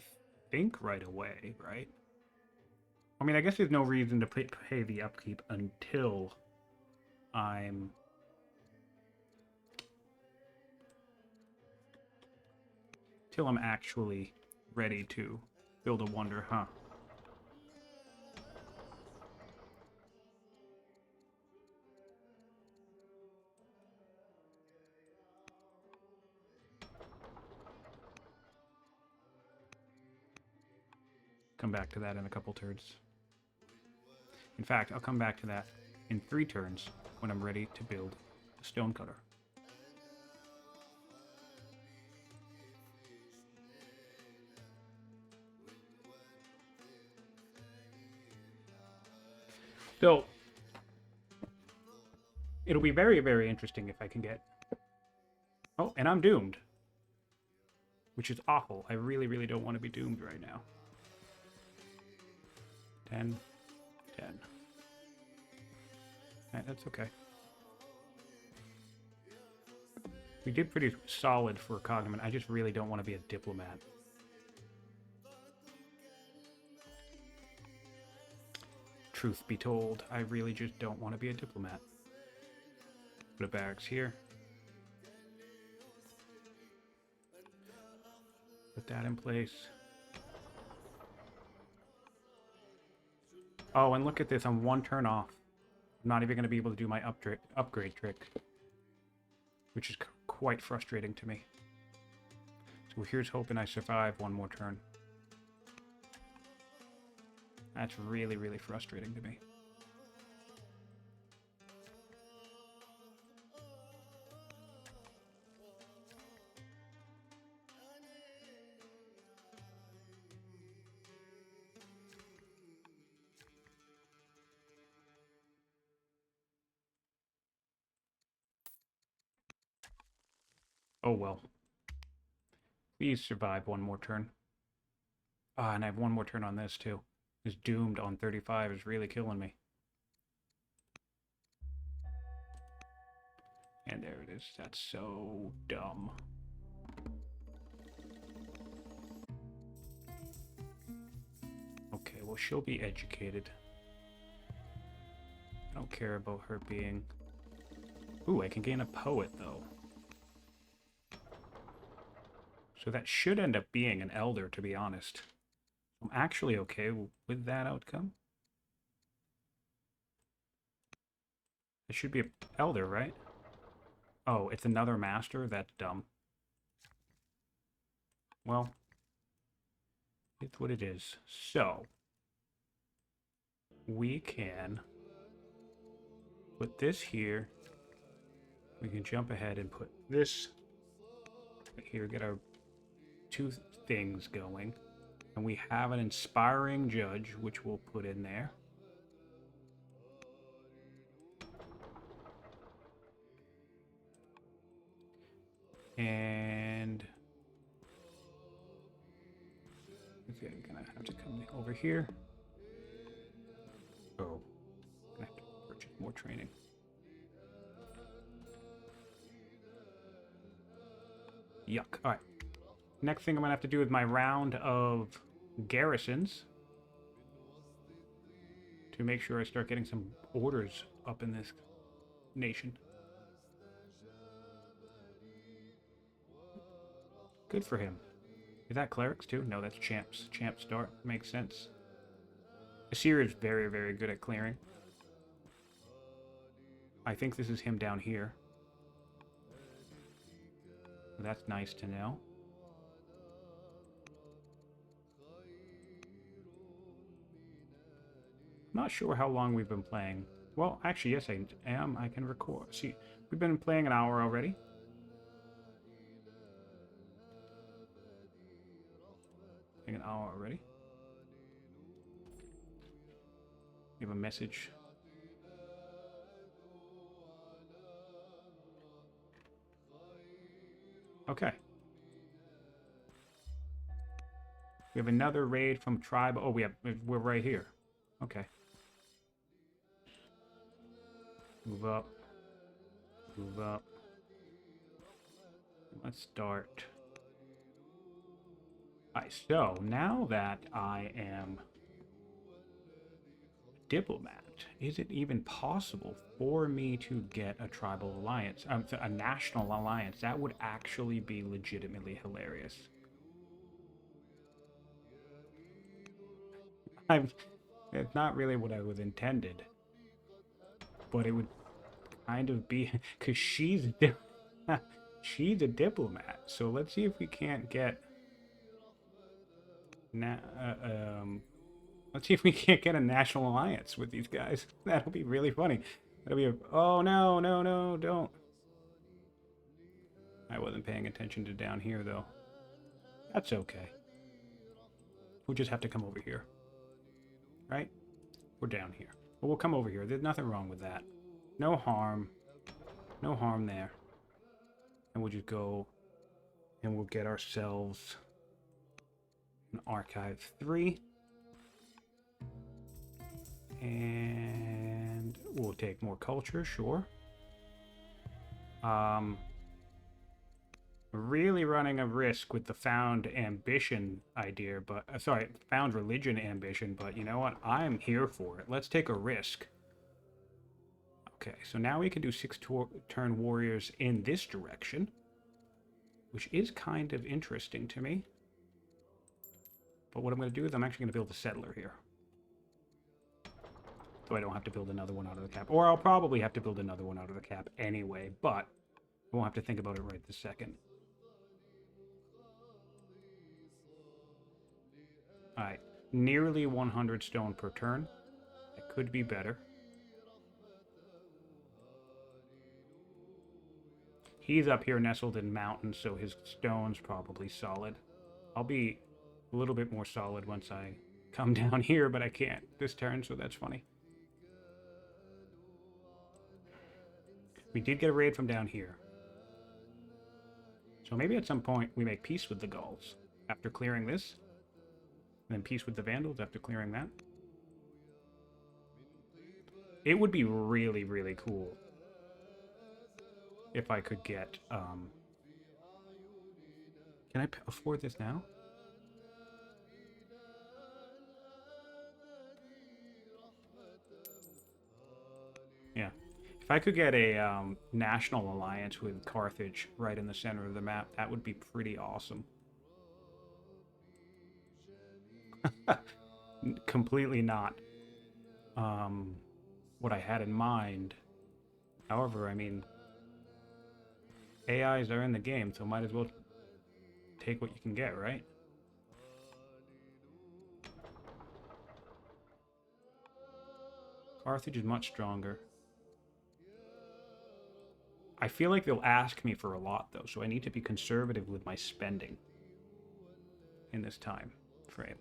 [SPEAKER 1] think, right away, right? I mean, I guess there's no reason to pay the upkeep until I'm... Till I'm actually ready to build a wonder, huh? Come back to that in a couple turns. In fact, I'll come back to that in 3 turns when I'm ready to build a stonecutter. So, it'll be very, very interesting if I can get... Oh, and I'm doomed. Which is awful. I really, really don't want to be doomed right now. 10, 10. Alright, that's okay. We did pretty solid for a cognomen. I just really don't want to be a diplomat. Truth be told, I really just don't want to be a diplomat. Put a barracks here. Put that in place. Oh, and look at this. I'm 1 turn off. I'm not even going to be able to do my upgrade trick. Which is quite frustrating to me. So here's hoping I survive 1 more turn. That's really, really frustrating to me. Oh well. Please survive 1 more turn. Ah, and I have 1 more turn on this too. This doomed on 35 is really killing me. And there it is. That's so dumb. Okay, well, she'll be educated. I don't care about her being... Ooh, I can gain a poet, though. So that should end up being an elder, to be honest. I'm actually okay with that outcome. It should be an elder, right? Oh, it's another master? That's dumb. Well, it's what it is. So, we can put this here. We can jump ahead and put this here, get our 2 things going. And we have an inspiring judge, which we'll put in there. And okay, I'm gonna have to come over here. Oh, gonna have to purchase more training. Yuck. All right. Next thing I'm gonna have to do with my round of garrisons to make sure I start getting some orders up in this nation. Good for him. Is that clerics too? No, that's champs. Champ start. Makes sense. Assyria is very, very good at clearing. I think this is him down here. That's nice to know. Not sure how long we've been playing. Well, actually, yes, I am. I can record. See, we've been playing an hour already. Playing an hour already. We have a message. Okay. We have another raid from tribe. Oh, we're right here. Okay. Move up. Move up. Let's start. Alright, so now that I am diplomat, is it even possible for me to get a tribal alliance, a national alliance? That would actually be legitimately hilarious. It's not really what I was intended, but it would kind of be because she's she's a diplomat. So let's see if we can't get let's see if we can't get a national alliance with these guys. That'll be really funny. That'll be oh no, no, no, don't. I wasn't paying attention to down here though. That's okay. We'll just have to come over here. Right? We're down here. But we'll come over here. There's nothing wrong with that. No harm. No harm there. And we'll just go and we'll get ourselves an Archive 3. And we'll take more culture, sure. Really running a risk with the found ambition idea, but sorry, found religion ambition, but you know what? I'm here for it. Let's take a risk. Okay, so now we can do 6-turn warriors in this direction, which is kind of interesting to me. But what I'm going to do is I'm actually going to build a settler here. So I don't have to build another one out of the cap. Or I'll probably have to build another one out of the cap anyway, but I won't have to think about it right this second. Alright, nearly 100 stone per turn. That could be better. He's up here nestled in mountains, so his stone's probably solid. I'll be a little bit more solid once I come down here, but I can't this turn, so that's funny. We did get a raid from down here. So maybe at some point we make peace with the Gauls after clearing this. And then peace with the Vandals after clearing that. It would be really, really cool if I could get... Can I afford this now? Yeah. If I could get a national alliance with Carthage right in the center of the map, that would be pretty awesome. Completely not what I had in mind. However, I mean, AIs are in the game, so might as well take what you can get, right? Carthage is much stronger. I feel like they'll ask me for a lot, though, so I need to be conservative with my spending in this time frame.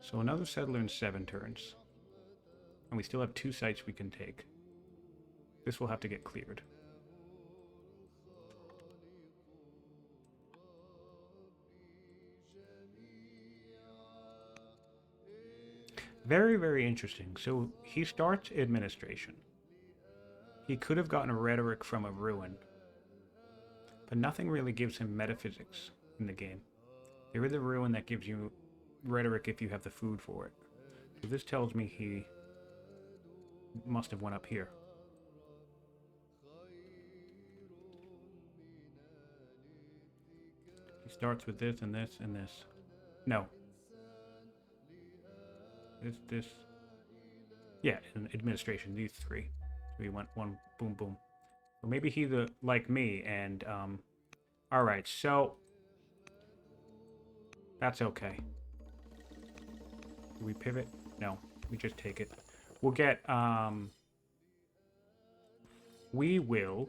[SPEAKER 1] So another settler in 7 turns. And we still have 2 sites we can take. This will have to get cleared. Very, very interesting. So he starts administration. He could have gotten a rhetoric from a ruin, but nothing really gives him metaphysics in the game. There is a ruin that gives you rhetoric if you have the food for it. So this tells me he must have went up here. He starts with this and this and this. No. This. Yeah, in administration, these three. So he went one, boom, boom. Well, maybe he's like me, and, alright, so... That's okay. Do we pivot? No, we just take it. We'll get, we will...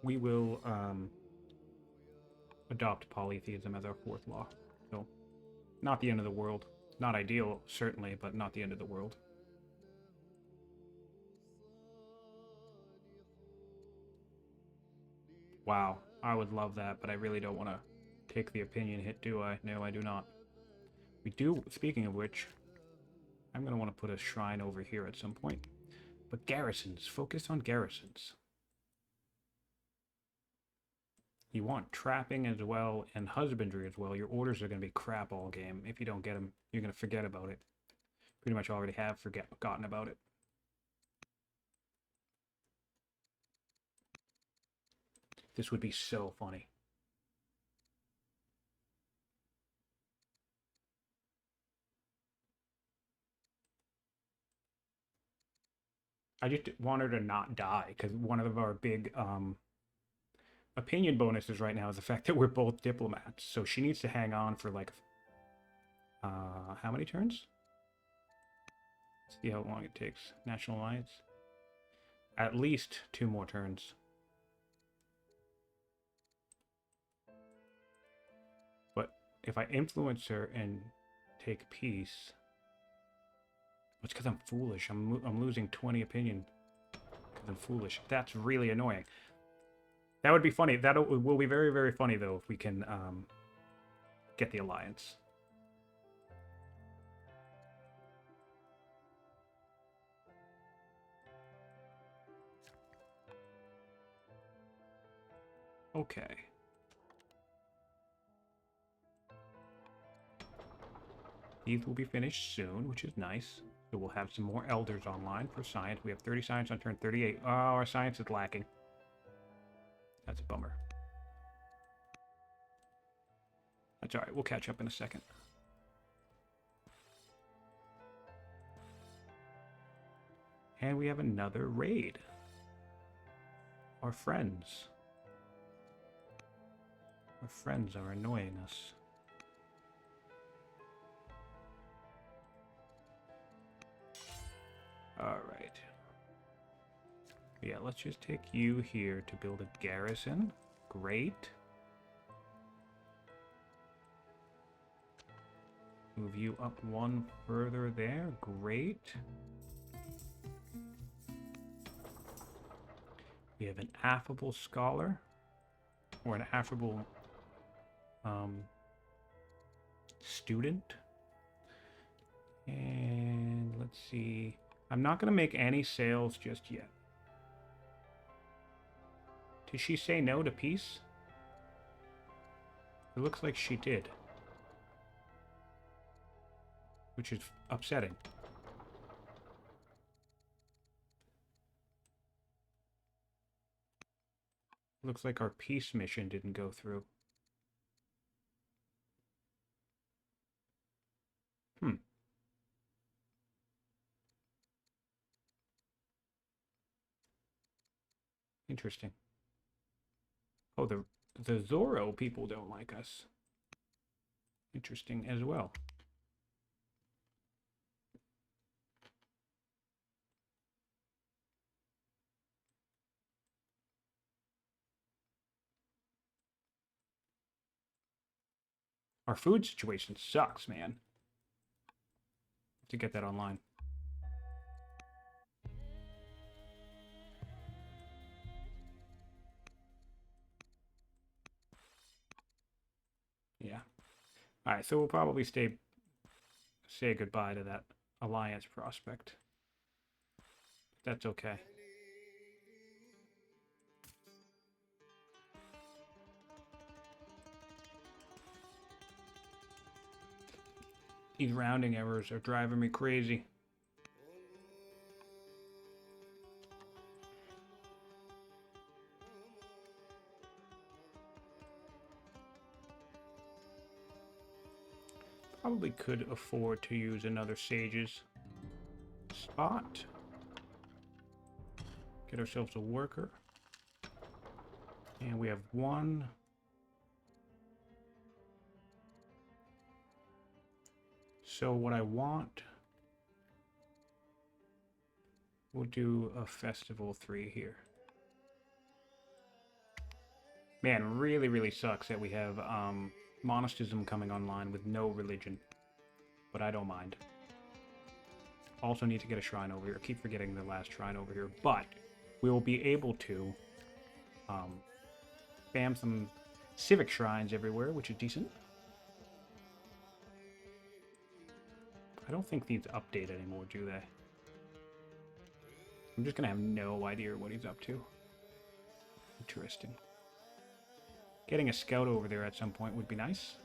[SPEAKER 1] We will, adopt polytheism as our fourth law. So, not the end of the world. Not ideal, certainly, but not the end of the world. Wow, I would love that, but I really don't want to take the opinion hit, do I? No, I do not. We do, speaking of which, I'm going to want to put a shrine over here at some point. But garrisons, focus on garrisons. You want trapping as well and husbandry as well. Your orders are going to be crap all game. If you don't get them, you're going to forget about it. Pretty much already have forgotten about it. This would be so funny. I just want her to not die, because one of our big opinion bonuses right now is the fact that we're both diplomats. So she needs to hang on for like, how many turns? See how long it takes. National Alliance? At least 2 more turns. But if I influence her and take peace... It's because I'm foolish. I'm losing 20 opinion because I'm foolish. That's really annoying. That would be funny. That will be very, very funny, though, if we can get the alliance. Okay. These will be finished soon, which is nice. So we'll have some more elders online for science. We have 30 science on turn 38. Oh, our science is lacking. That's a bummer. That's alright, we'll catch up in a second. And we have another raid. Our friends. Our friends are annoying us. Alright. Yeah, let's just take you here to build a garrison. Great. Move you up 1 further there. Great. We have an affable scholar. Or an affable student. And let's see. I'm not going to make any sales just yet. Did she say no to peace? It looks like she did. Which is upsetting. Looks like our peace mission didn't go through. Interesting. Oh, the Zorro people don't like us. Interesting as well. Our food situation sucks, man. to get that online. Yeah. All right, so we'll probably say goodbye to that alliance prospect. That's okay. These rounding errors are driving me crazy. Probably could afford to use another Sage's spot. Get ourselves a worker. And we have one. So what I want, we'll do a Festival 3 here. Man, really sucks that we have monasticism coming online with no religion. But I don't mind. Also need to get a shrine over here. I keep forgetting the last shrine over here. But we will be able to spam some civic shrines everywhere, which is decent. I don't think these update anymore, do they? I'm just gonna have no idea what he's up to. Interesting. Getting a scout over there at some point would be nice.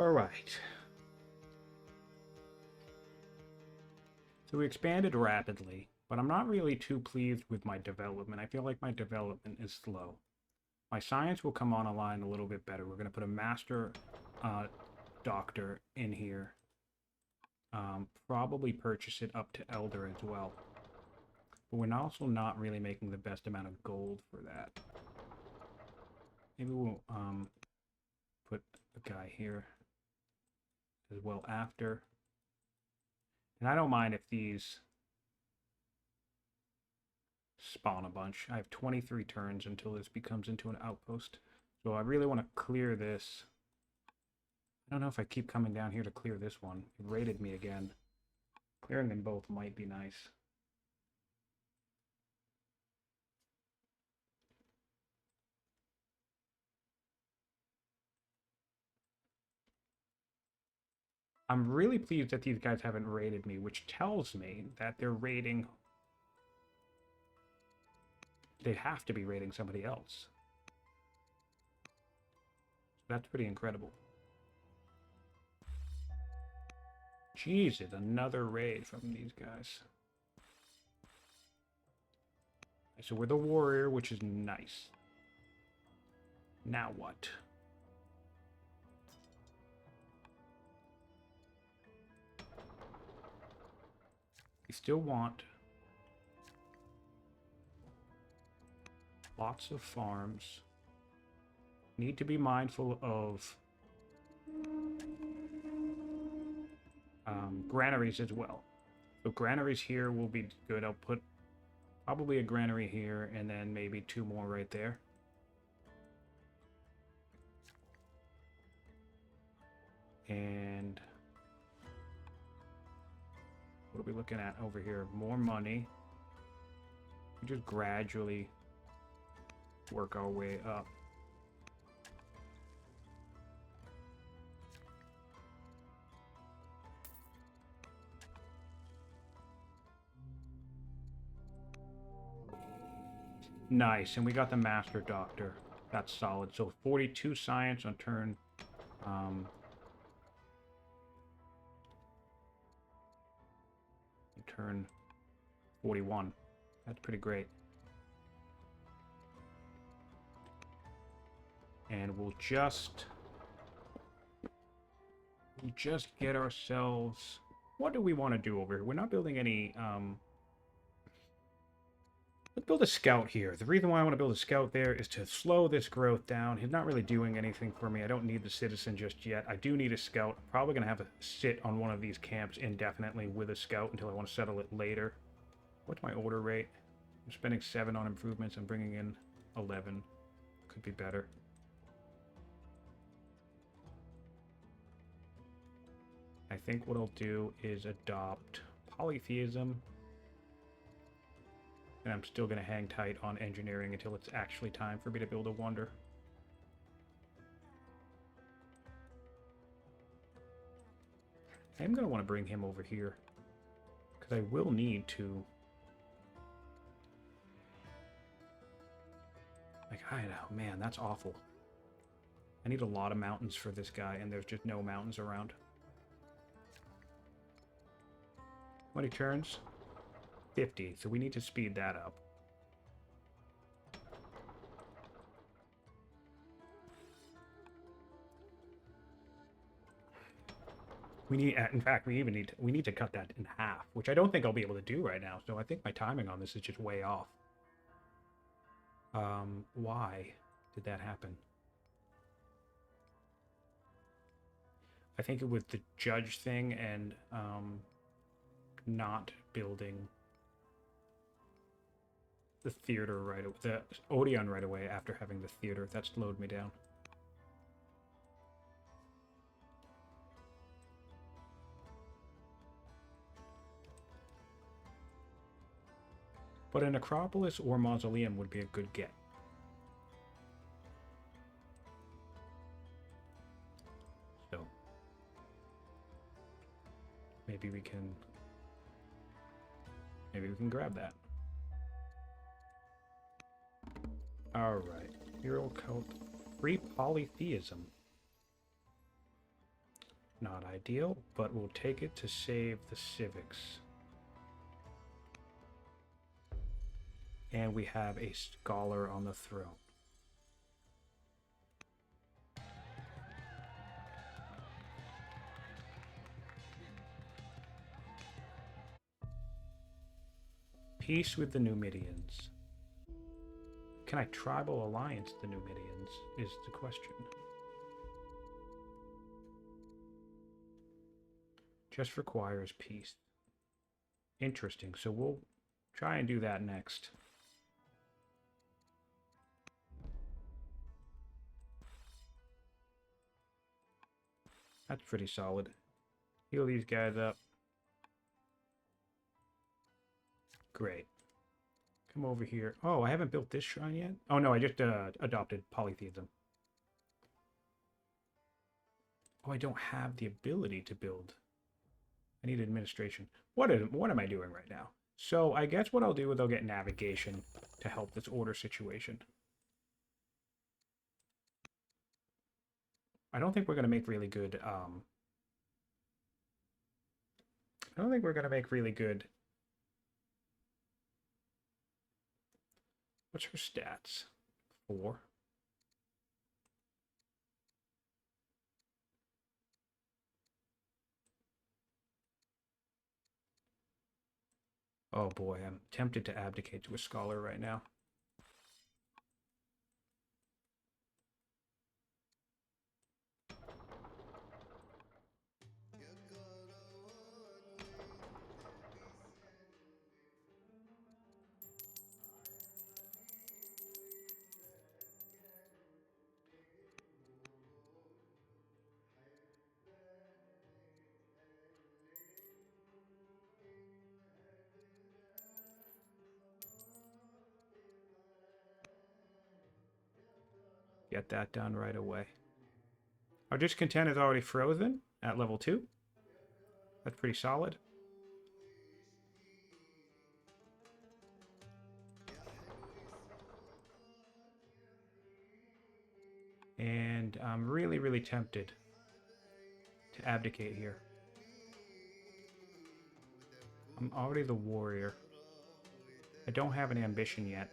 [SPEAKER 1] All right. So we expanded rapidly, but I'm not really too pleased with my development. I feel like my development is slow. My science will come online a little bit better. We're going to put a master doctor in here. Probably purchase it up to elder as well. But we're also not really making the best amount of gold for that. Maybe we'll put a guy here as well after. And I don't mind if these spawn a bunch. I have 23 turns until this becomes into an outpost. So I really want to clear this. I don't know if I keep coming down here to clear this one. It raided me again. Clearing them both might be nice. I'm really pleased that these guys haven't raided me, which tells me that they're raiding... They have to be raiding somebody else. That's pretty incredible. Jesus, another raid from these guys. So we're the warrior, which is nice. Now what? We still want lots of farms. Need to be mindful of granaries as well. So granaries here will be good. I'll put probably a granary here and then maybe 2 more right there. And what are we looking at over here? More money. We just gradually work our way up. Nice, and we got the Master Doctor. That's solid. So 42 science on turn. Turn 41. That's pretty great. And we'll just get ourselves... What do we want to do over here? We're not building any... Let's build a scout here. The reason why I want to build a scout there is to slow this growth down. He's not really doing anything for me. I don't need the citizen just yet. I do need a scout. I'm probably going to have to sit on one of these camps indefinitely with a scout until I want to settle it later. What's my order rate? I'm spending 7 on improvements. I'm bringing in 11. Could be better. I think what I'll do is adopt polytheism. And I'm still going to hang tight on engineering until it's actually time for me to build a wonder. I am going to want to bring him over here, because I will need to... Like, I know, man, that's awful. I need a lot of mountains for this guy, and there's just no mountains around. How many turns? 50, so we need to speed that up. We need, in fact, we need to cut that in half, which I don't think I'll be able to do right now. So I think my timing on this is just way off. Why did that happen? I think it was the judge thing and not building the theater right away, the Odeon right away after having the theater. That slowed me down. But an Acropolis or Mausoleum would be a good get. So maybe we can grab that. All right, hero cult, free polytheism. Not ideal, but we'll take it to save the civics. And we have a scholar on the throne. Peace with the Numidians. Can I tribal alliance the Numidians is the question. Just requires peace. Interesting, so we'll try and do that next. That's pretty solid. Heal these guys up. Great. Come over here. Oh, I haven't built this shrine yet? Oh no, I just adopted polytheism. Oh, I don't have the ability to build. I need administration. What am I doing right now? So I guess what I'll do is I'll get navigation to help this order situation. I don't think we're going to make really good, I don't think we're going to make really good. What's her stats? 4. Oh boy, I'm tempted to abdicate to a scholar right now. Get that done right away. Our discontent is already frozen at level 2. That's pretty solid. And I'm really, really tempted to abdicate here. I'm already the warrior. I don't have an ambition yet.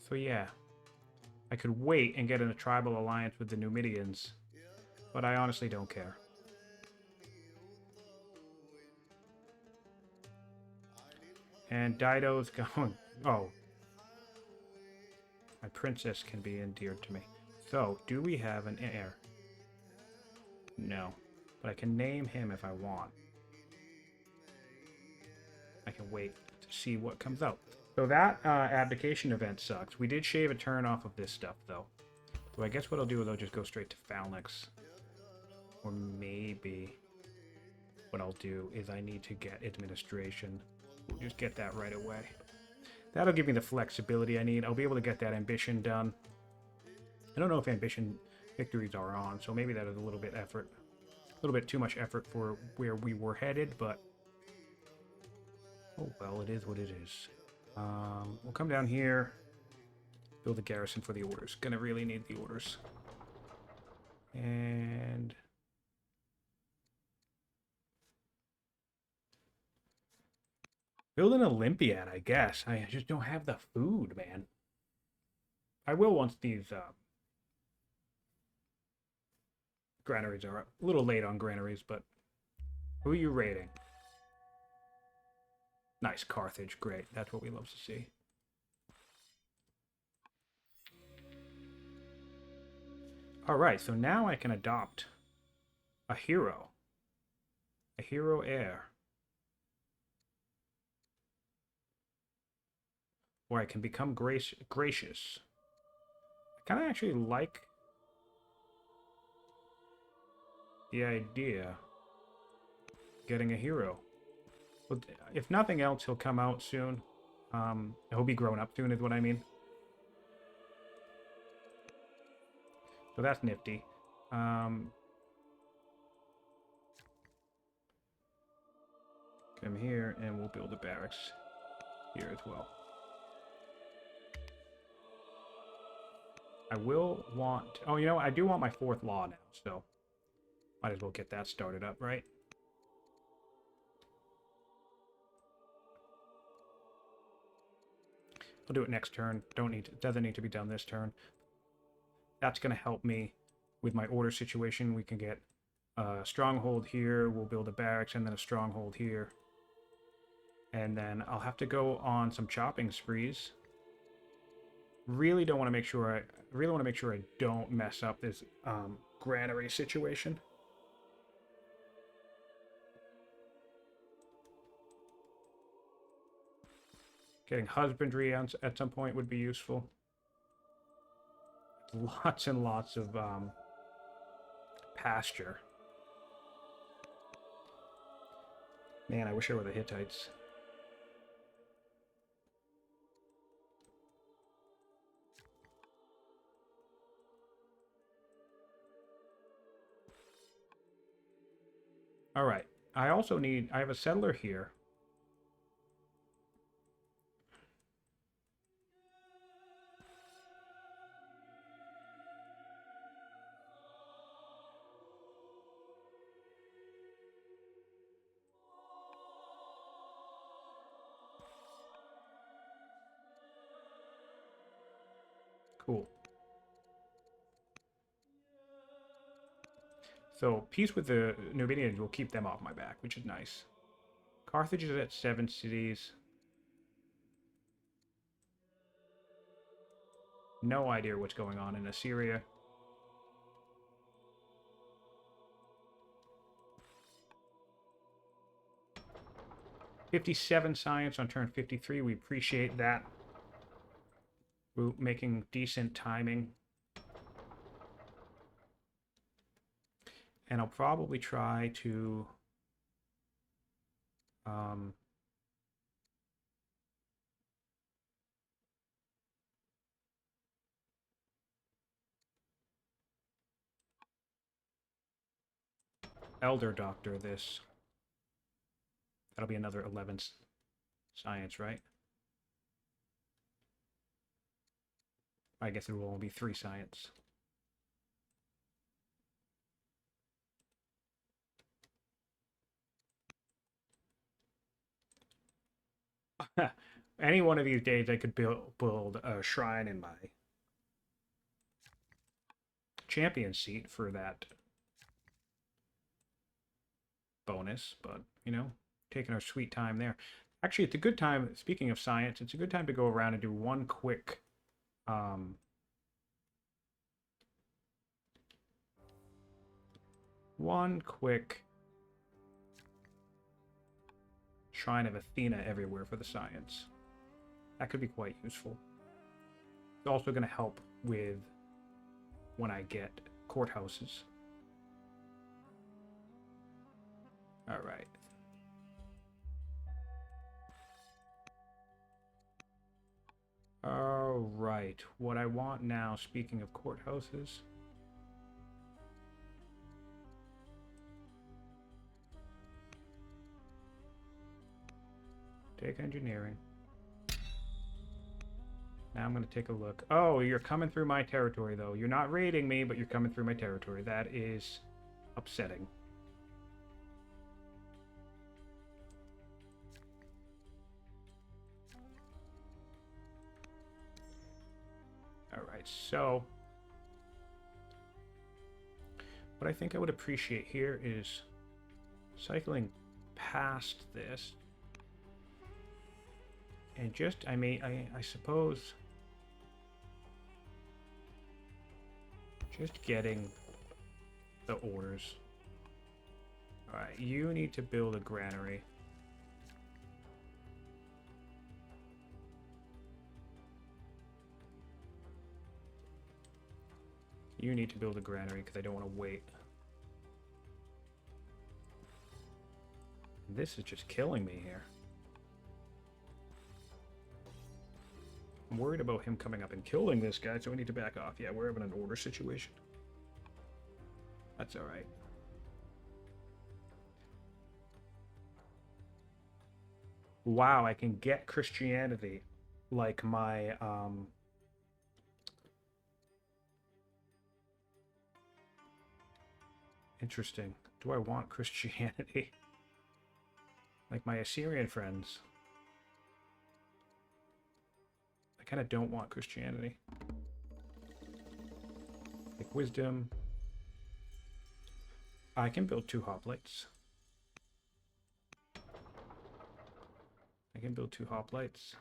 [SPEAKER 1] So yeah, I could wait and get in a tribal alliance with the Numidians, but I honestly don't care. And Dido's going... Oh. My princess can be endeared to me. So, do we have an heir? No. But I can name him if I want. I can wait to see what comes out. So that abdication event sucks. We did shave a turn off of this stuff, though. So I guess what I'll do is I'll just go straight to phalanx. Or maybe what I'll do is I need to get administration. We'll just get that right away. That'll give me the flexibility I need. I'll be able to get that ambition done. I don't know if ambition victories are on, so maybe that is a little bit effort. A little bit too much effort for where we were headed, but... Oh, well, it is what it is. We'll come down here. Build a garrison for the orders. Gonna really need the orders. And... build an Olympiad, I guess. I just don't have the food, man. I will once these granaries are up. A little late on granaries, but who are you raiding? Nice, Carthage. Great. That's what we love to see. All right, so now I can adopt a hero. A hero heir. Or I can become gracious. I kind of actually like the idea of getting a hero. But if nothing else, he'll come out soon. He'll be grown up soon is what I mean. So that's nifty. Come here and we'll build a barracks here as well. I will want... Oh, you know, I do want my 4th law now, so... might as well get that started up, right? I'll do it next turn. Doesn't need to be done this turn. That's going to help me with my order situation. We can get a stronghold here. We'll build a barracks and then a stronghold here. And then I'll have to go on some chopping sprees. Really want to make sure I don't mess up this granary situation. Getting husbandry at some point would be useful. Lots and lots of pasture. Man, I wish I were the Hittites. All right. I have a settler here. Cool. So, peace with the Numidians will keep them off my back, which is nice. Carthage is at 7 cities. No idea what's going on in Assyria. '57 science on turn 53. We appreciate that. We're making decent timing. And I'll probably try to Elder Doctor this. That'll be another 11 science, right? I guess it will only be 3 science. Any one of these days I could build a shrine in my champion seat for that bonus, but, you know, taking our sweet time there. Actually, it's a good time, speaking of science, it's a good time to go around and do one quick um, Shrine of Athena everywhere for the science. That could be quite useful. It's also going to help with when I get courthouses. All right. All right. What I want now, speaking of courthouses, take engineering. Now I'm going to take a look. Oh, you're coming through my territory, though. You're not raiding me, but you're coming through my territory. That is upsetting. All right, so what I think I would appreciate here is cycling past this and just, I suppose, just getting the orders. All right, you need to build a granary. You need to build a granary because I don't want to wait. This is just killing me here. I'm worried about him coming up and killing this guy, so I need to back off. Yeah, we're having an order situation. That's all right. Wow, I can get Christianity like my interesting. Do I want Christianity? Like my Assyrian friends. I kind of don't want Christianity. Like wisdom. I can build 2 hoplites. I can build 2 hoplites.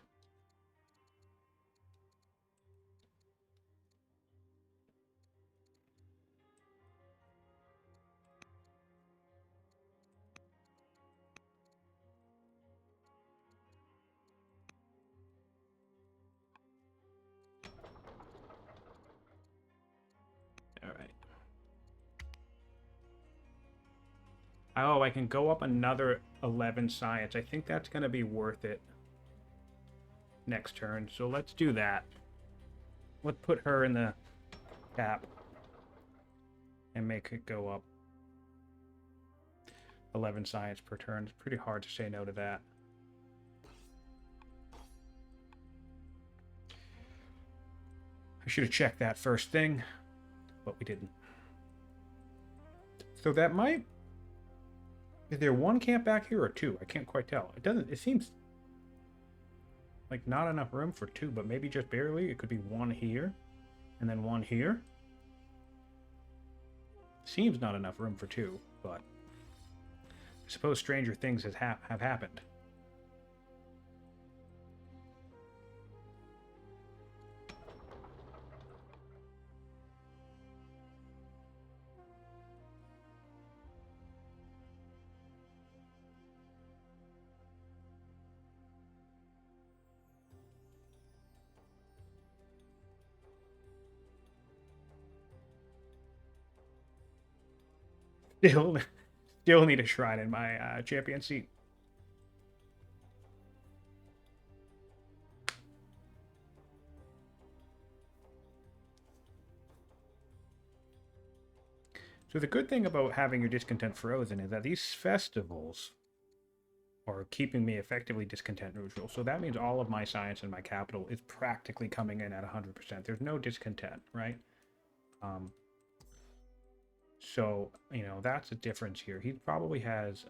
[SPEAKER 1] All right. Oh, I can go up another 11 science. I think that's going to be worth it next turn. So let's do that. Let's put her in the cap and make it go up 11 science per turn. It's pretty hard to say no to that. I should have checked that first thing, but we didn't. So that might... Is there 1 camp back here or 2? I can't quite tell. It doesn't... It seems like not enough room for 2, but maybe just barely. It could be 1 here and then 1 here. Seems not enough room for 2, but I suppose stranger things have happened. Still need a shrine in my champion seat. So the good thing about having your discontent frozen is that these festivals are keeping me effectively discontent neutral. So that means all of my science and my capital is practically coming in at 100%. There's no discontent, right? So, you know, that's a difference here. He probably has,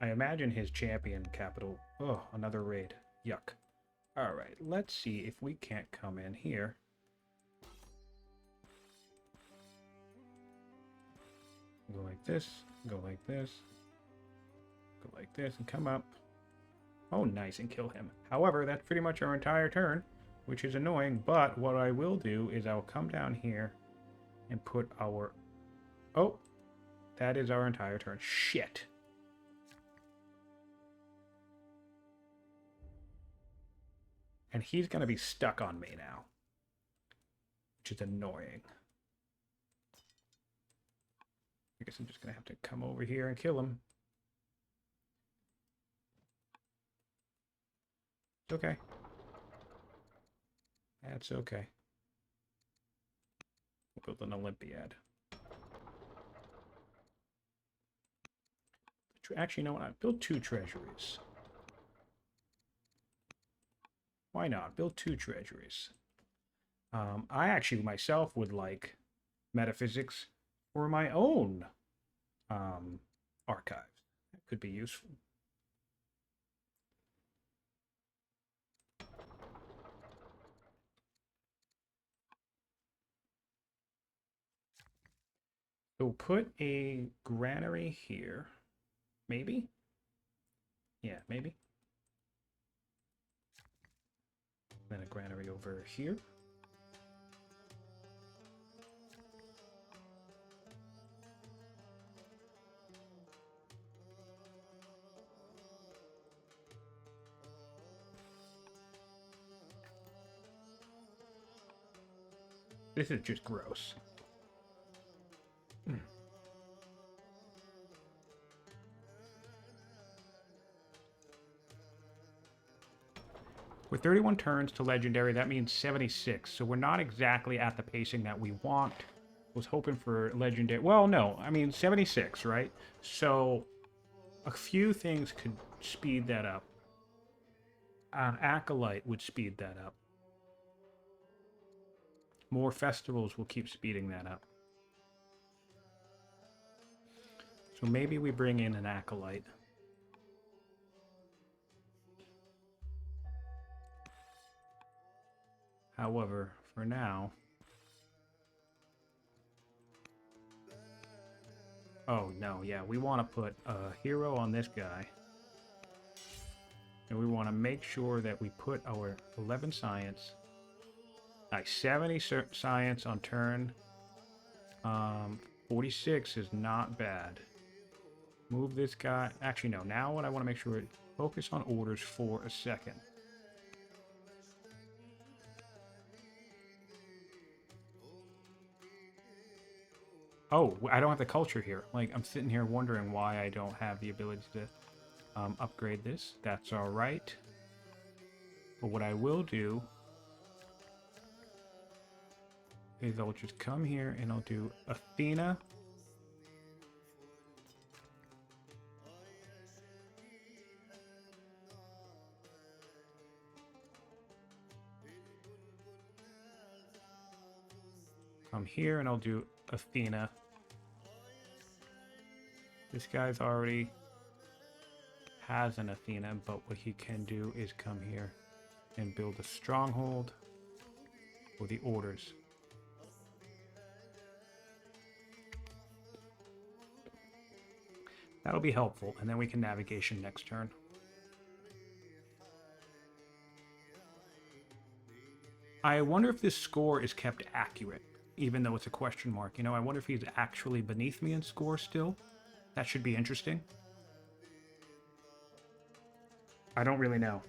[SPEAKER 1] I imagine his champion capital. Oh, another raid. Yuck. All right, let's see if we can't come in here. Go like this, go like this, go like this, and come up. Oh, nice, and kill him. However, that's pretty much our entire turn, which is annoying. But what I will do is I'll come down here and put our... Oh, that is our entire turn. Shit. And he's going to be stuck on me now, which is annoying. I guess I'm just going to have to come over here and kill him. It's okay. That's okay. We'll build an Olympiad. Actually, you know what? I'll build 2 treasuries. Why not? Build 2 treasuries. I actually myself would like metaphysics for my own archives. That could be useful. So put a granary here. Maybe? Yeah, maybe. Then a granary over here. This is just gross. With 31 turns to legendary, that means 76. So we're not exactly at the pacing that we want. Was hoping for legendary. Well, no, I mean 76, right? So a few things could speed that up. An acolyte would speed that up. More festivals will keep speeding that up. So maybe we bring in an acolyte. However, for now... Oh, no, yeah, we want to put a hero on this guy. And we want to make sure that we put our 11 science. Nice, 70 science on turn. 46 is not bad. Move this guy. Actually, no, now what I want to make sure is focus on orders for a second. Oh, I don't have the culture here. Like, I'm sitting here wondering why I don't have the ability to upgrade this. That's all right. But what I will do is I'll just come here and I'll do Athena. Come here and I'll do Athena. This guy's already has an Athena, but what he can do is come here and build a stronghold for the orders. That'll be helpful, and then we can navigation next turn. I wonder if this score is kept accurate, even though it's a question mark. You know, I wonder if he's actually beneath me in score still. That should be interesting. I don't really know.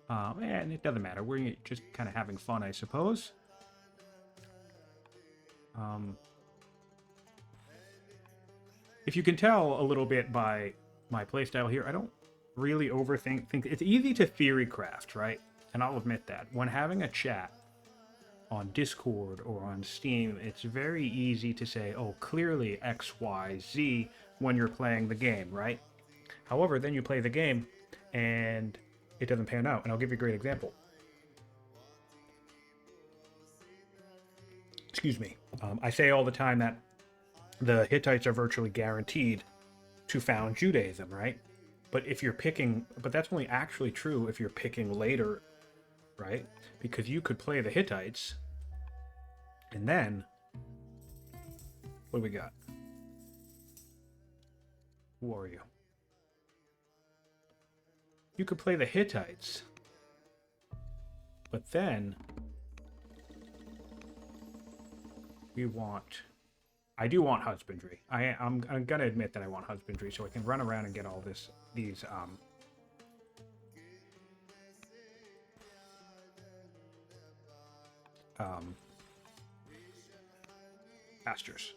[SPEAKER 1] And it doesn't matter. We're just kind of having fun, I suppose. If you can tell a little bit by my playstyle here, I don't really overthink things. It's easy to theory craft, right? And I'll admit that. When having a chat on Discord or on Steam, it's very easy to say, oh, clearly X, Y, Z when you're playing the game, right? However, then you play the game and it doesn't pan out. And I'll give you a great example. Excuse me. I say all the time that the Hittites are virtually guaranteed to found Judaism, right? But if you're picking, but that's only actually true if you're picking later, right? Because you could play the Hittites, and then, what do we got? Who are you? You could play the Hittites. But then we want... I do want husbandry. I'm gonna admit that I want husbandry so I can run around and get all these pastures.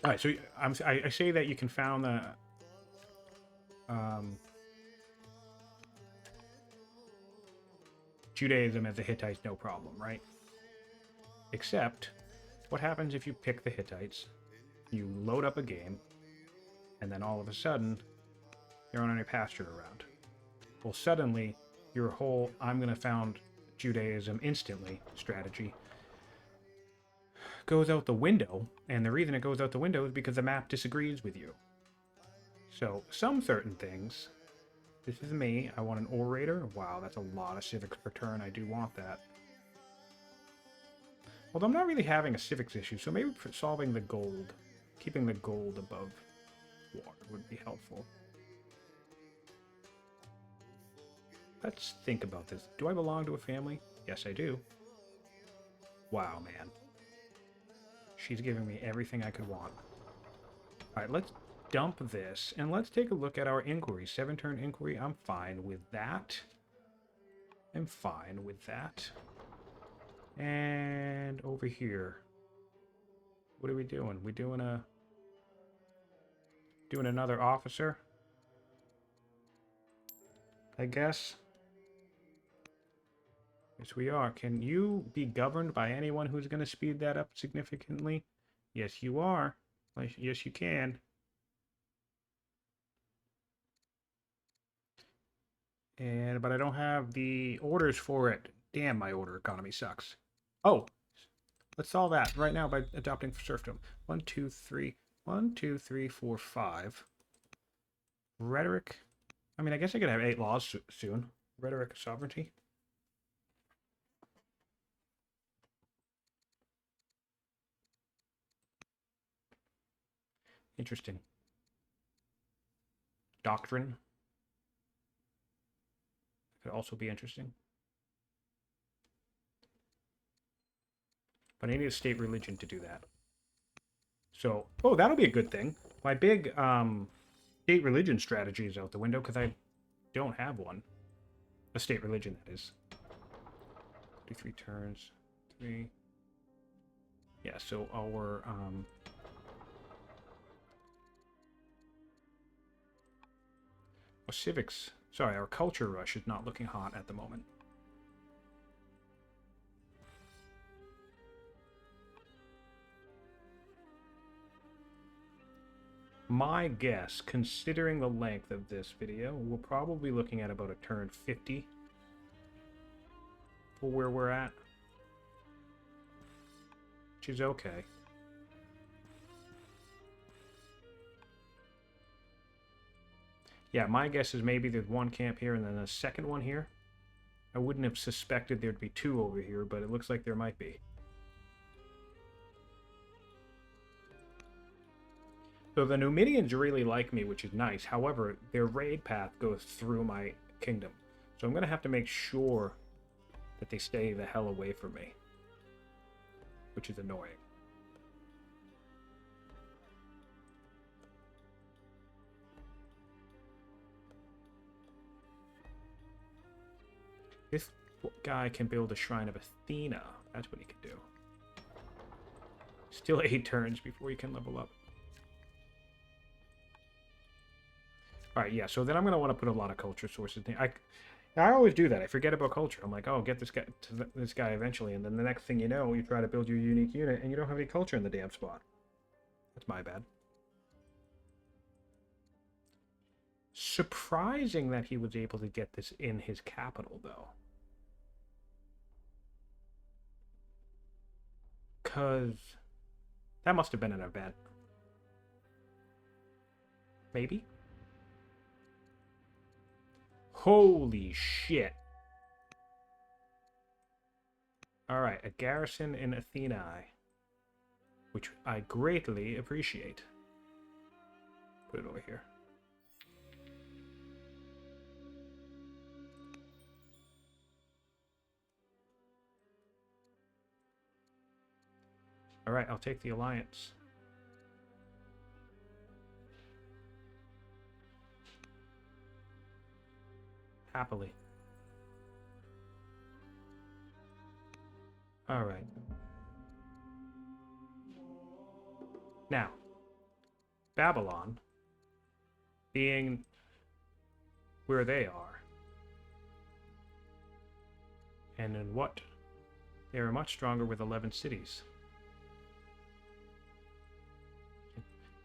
[SPEAKER 1] All right, so I say that you can found the Judaism as the Hittites, no problem, right? Except, what happens if you pick the Hittites, you load up a game, and then all of a sudden, you're on any pasture around? Well, suddenly, your whole I'm going to found Judaism instantly strategy goes out the window, and the reason it goes out the window is because the map disagrees with you. So, some certain things... This is me. I want an orator. Wow, that's a lot of civics per turn. I do want that. Although I'm not really having a civics issue, so maybe solving the gold, keeping the gold above water would be helpful. Let's think about this. Do I belong to a family? Yes, I do. Wow, man. She's giving me everything I could want. Alright, let's dump this, and let's take a look at our inquiry. 7-turn inquiry, I'm fine with that. I'm fine with that. And over here, what are we doing? We doing another officer, I guess. Yes, we are. Can you be governed by anyone who's going to speed that up significantly? Yes, you are. Yes, you can. But I don't have the orders for it. Damn, my order economy sucks. Oh, let's solve that right now by adopting serfdom. 1, 2, 3. 1, 2, 3, 4, 5. Rhetoric. I mean, I guess I could have 8 laws soon. Rhetoric of sovereignty. Interesting. Doctrine. Could also be interesting. But I need a state religion to do that. So, oh, that'll be a good thing. My big state religion strategy is out the window because I don't have one. A state religion, that is. 3 turns. 3. Yeah, so our civics. Sorry, our culture rush is not looking hot at the moment. My guess, considering the length of this video, we're probably looking at about a turn 50 for where we're at. Which is okay. Yeah, my guess is maybe there's one camp here and then a second one here. I wouldn't have suspected there'd be 2 over here, but it looks like there might be. So the Numidians really like me, which is nice. However, their raid path goes through my kingdom. So I'm going to have to make sure that they stay the hell away from me. Which is annoying. This guy can build a shrine of Athena. That's what he can do. Still 8 turns before he can level up. Alright, yeah, so then I'm going to want to put a lot of culture sources in. I always do that. I forget about culture. I'm like, oh, get this guy to this guy eventually, and then the next thing you know, you try to build your unique unit, and you don't have any culture in the damn spot. That's my bad. Surprising that he was able to get this in his capital, though. Because that must have been an event. Maybe? Holy shit. Alright, a garrison in Athenae, which I greatly appreciate. Put it over here. All right, I'll take the alliance. Happily. All right. Now, Babylon, being where they are, and in what? They are much stronger with 11 cities.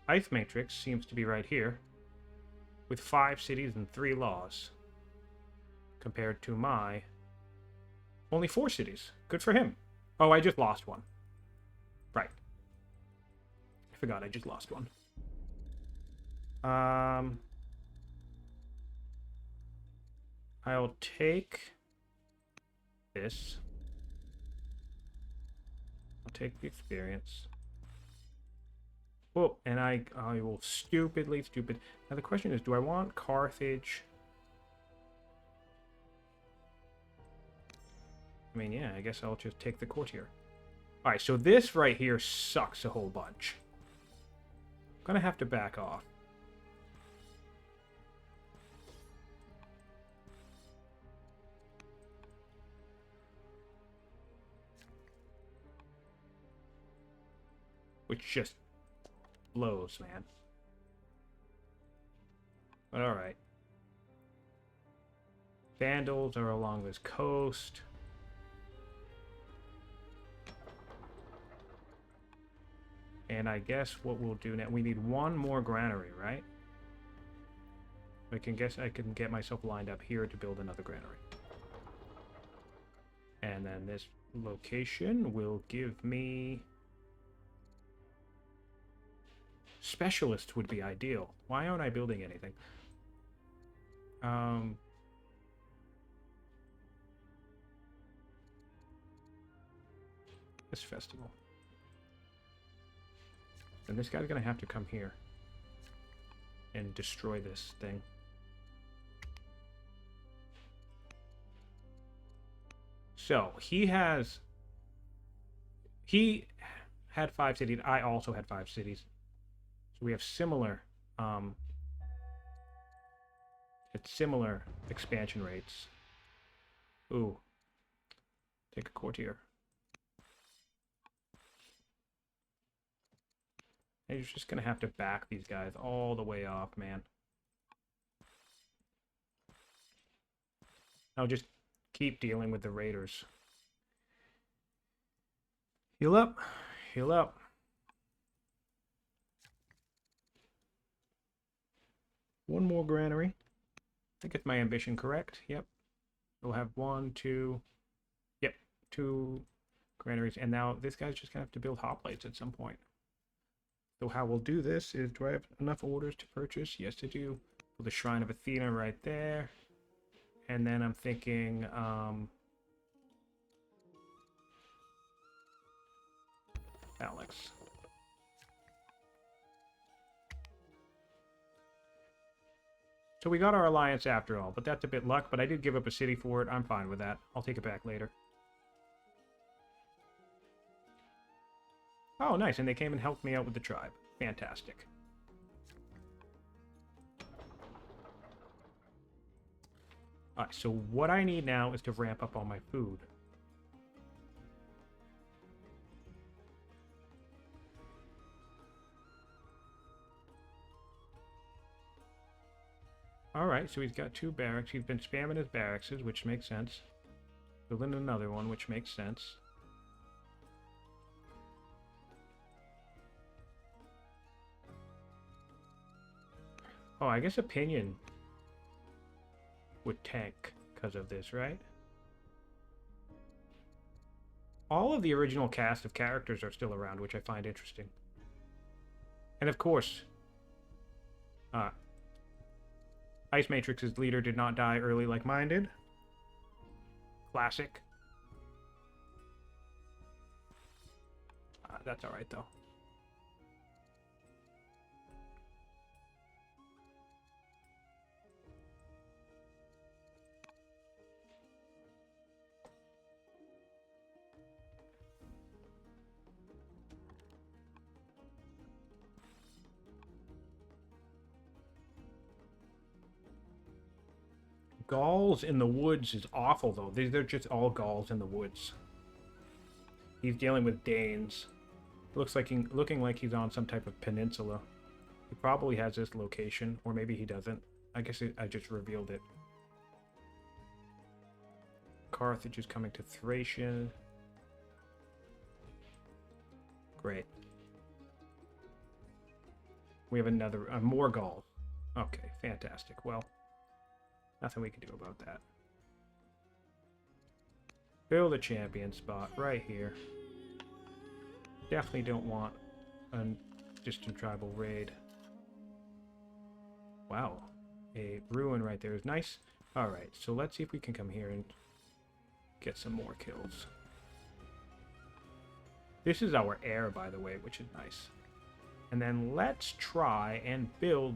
[SPEAKER 1] IceMatrix seems to be right here, with 5 cities and 3 laws, compared to my only 4 cities. Good for him. Oh, I just lost one. Right. I forgot I just lost one. I'll take this. I'll take the experience. Oh, and I will stupid. Now the question is, do I want Carthage? I mean, yeah, I guess I'll just take the courtier. Alright, so this right here sucks a whole bunch. I'm gonna have to back off. Which just blows, man. But alright. Vandals are along this coast. And I guess what we'll do now, we need one more granary, right? I can get myself lined up here to build another granary. And then this location will give me... Specialist would be ideal. Why aren't I building anything? This festival. And this guy's gonna have to come here and destroy this thing. So he had 5 cities. I also had 5 cities. So we have similar similar expansion rates. Ooh. Take a courtier. And you're just gonna have to back these guys all the way off, man. I'll just keep dealing with the raiders. Heal up. Heal up. One more granary. I think it's my ambition correct. Yep. We'll have 1, 2. Yep. 2 granaries. And now this guy's just gonna have to build hoplites at some point. So how we'll do this is, do I have enough orders to purchase? Yes, I do. Put the Shrine of Athena right there. And then I'm thinking, Alex. So we got our alliance after all, but that's a bit luck, but I did give up a city for it. I'm fine with that. I'll take it back later. Oh, nice, and they came and helped me out with the tribe. Fantastic. Alright, so what I need now is to ramp up all my food. Alright, so he's got 2 barracks. He's been spamming his barracks, which makes sense. Building another one, which makes sense. Oh, I guess Opinion would tank because of this, right? All of the original cast of characters are still around, which I find interesting. And of course, IceMatrix's leader did not die early like mine did. Classic. That's alright, though. Galls in the woods is awful, though. They're just all Galls in the woods. He's dealing with Danes. Looking like he's on some type of peninsula. He probably has this location, or maybe he doesn't. I guess I just revealed it. Carthage is coming to Thracia. Great. We have another, more Gauls. Okay, fantastic. Well, nothing we can do about that. Build a champion spot right here. Definitely don't want a distant tribal raid. Wow. A ruin right there is nice. Alright, so let's see if we can come here and get some more kills. This is our heir, by the way, which is nice. And then let's try and build...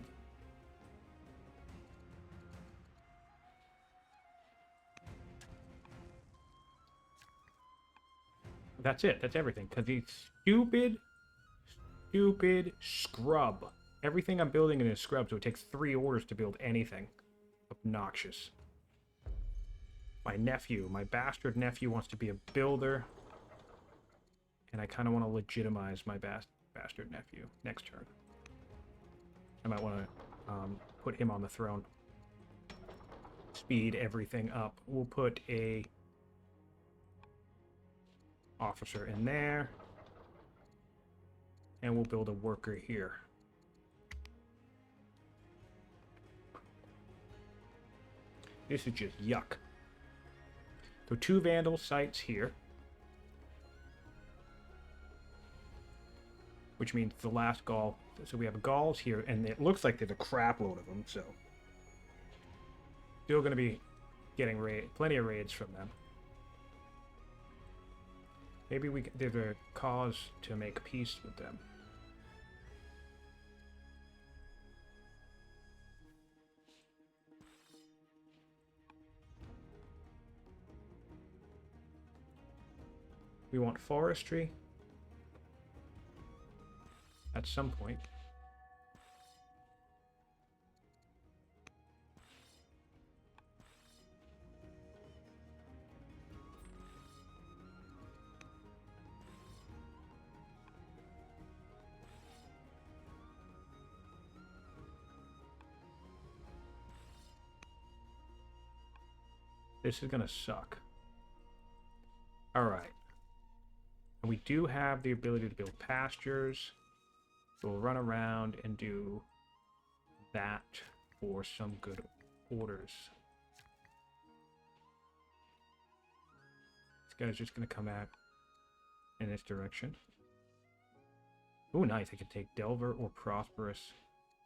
[SPEAKER 1] That's it. That's everything. Because he's stupid scrub. Everything I'm building in is scrub, so it takes 3 orders to build anything. Obnoxious. My nephew, my bastard nephew, wants to be a builder. And I kind of want to legitimize my bastard nephew next turn. I might want to put him on the throne. Speed everything up. We'll put a officer in there. And we'll build a worker here. This is just yuck. So 2 Vandal sites here. Which means the last Gaul. So we have Gauls here, and it looks like there's a crap load of them, so. Still going to be getting plenty of raids from them. Maybe there's a cause to make peace with them. We want forestry at some point. This is gonna suck. All right. And we do have the ability to build pastures. So we'll run around and do that for some good orders. This guy's just going to come out in this direction. Oh, nice. I can take Delver or Prosperous.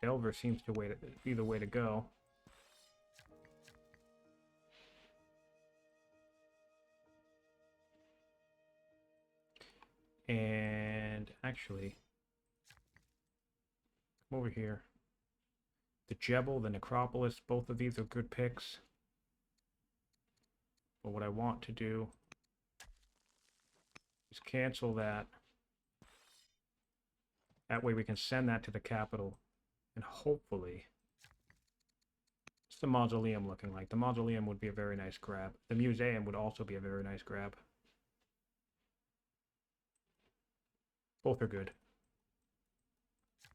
[SPEAKER 1] Delver seems to be the way to go. And actually, come over here. The Jebel, the Necropolis, both of these are good picks. But what I want to do is cancel that. That way we can send that to the capital. And hopefully, what's the mausoleum looking like? The mausoleum would be a very nice grab. The museum would also be a very nice grab. Both are good.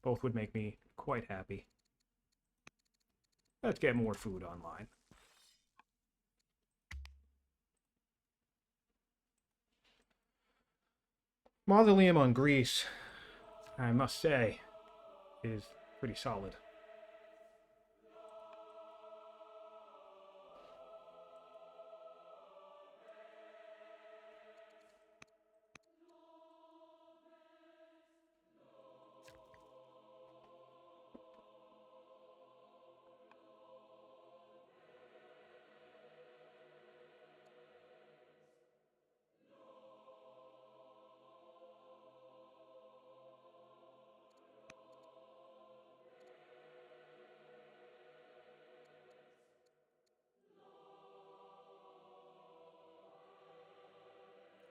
[SPEAKER 1] Both would make me quite happy. Let's get more food online. Mausoleum on Greece, I must say, is pretty solid.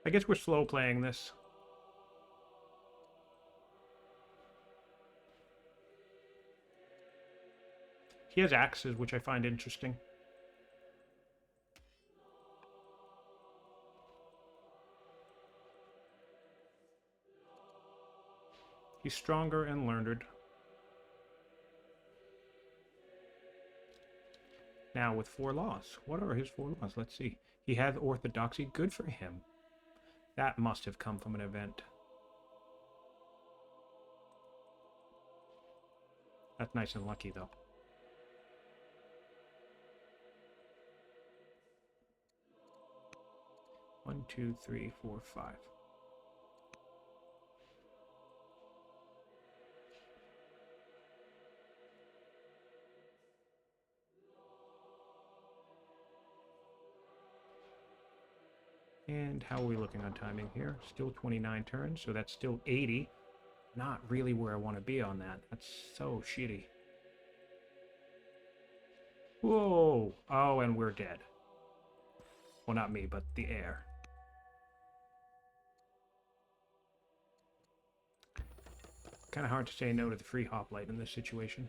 [SPEAKER 1] I guess we're slow playing this. He has axes, which I find interesting. He's stronger and learned. Now with 4 laws. What are his 4 laws? Let's see. He has orthodoxy. Good for him. That must have come from an event. That's nice and lucky, though. One, two, three, four, 5. And how are we looking on timing here? Still 29 turns, so that's still 80. Not really where I want to be on that. That's so shitty. Whoa! Oh, and we're dead. Well, not me, but the air. Kind of hard to say no to the free hoplite in this situation.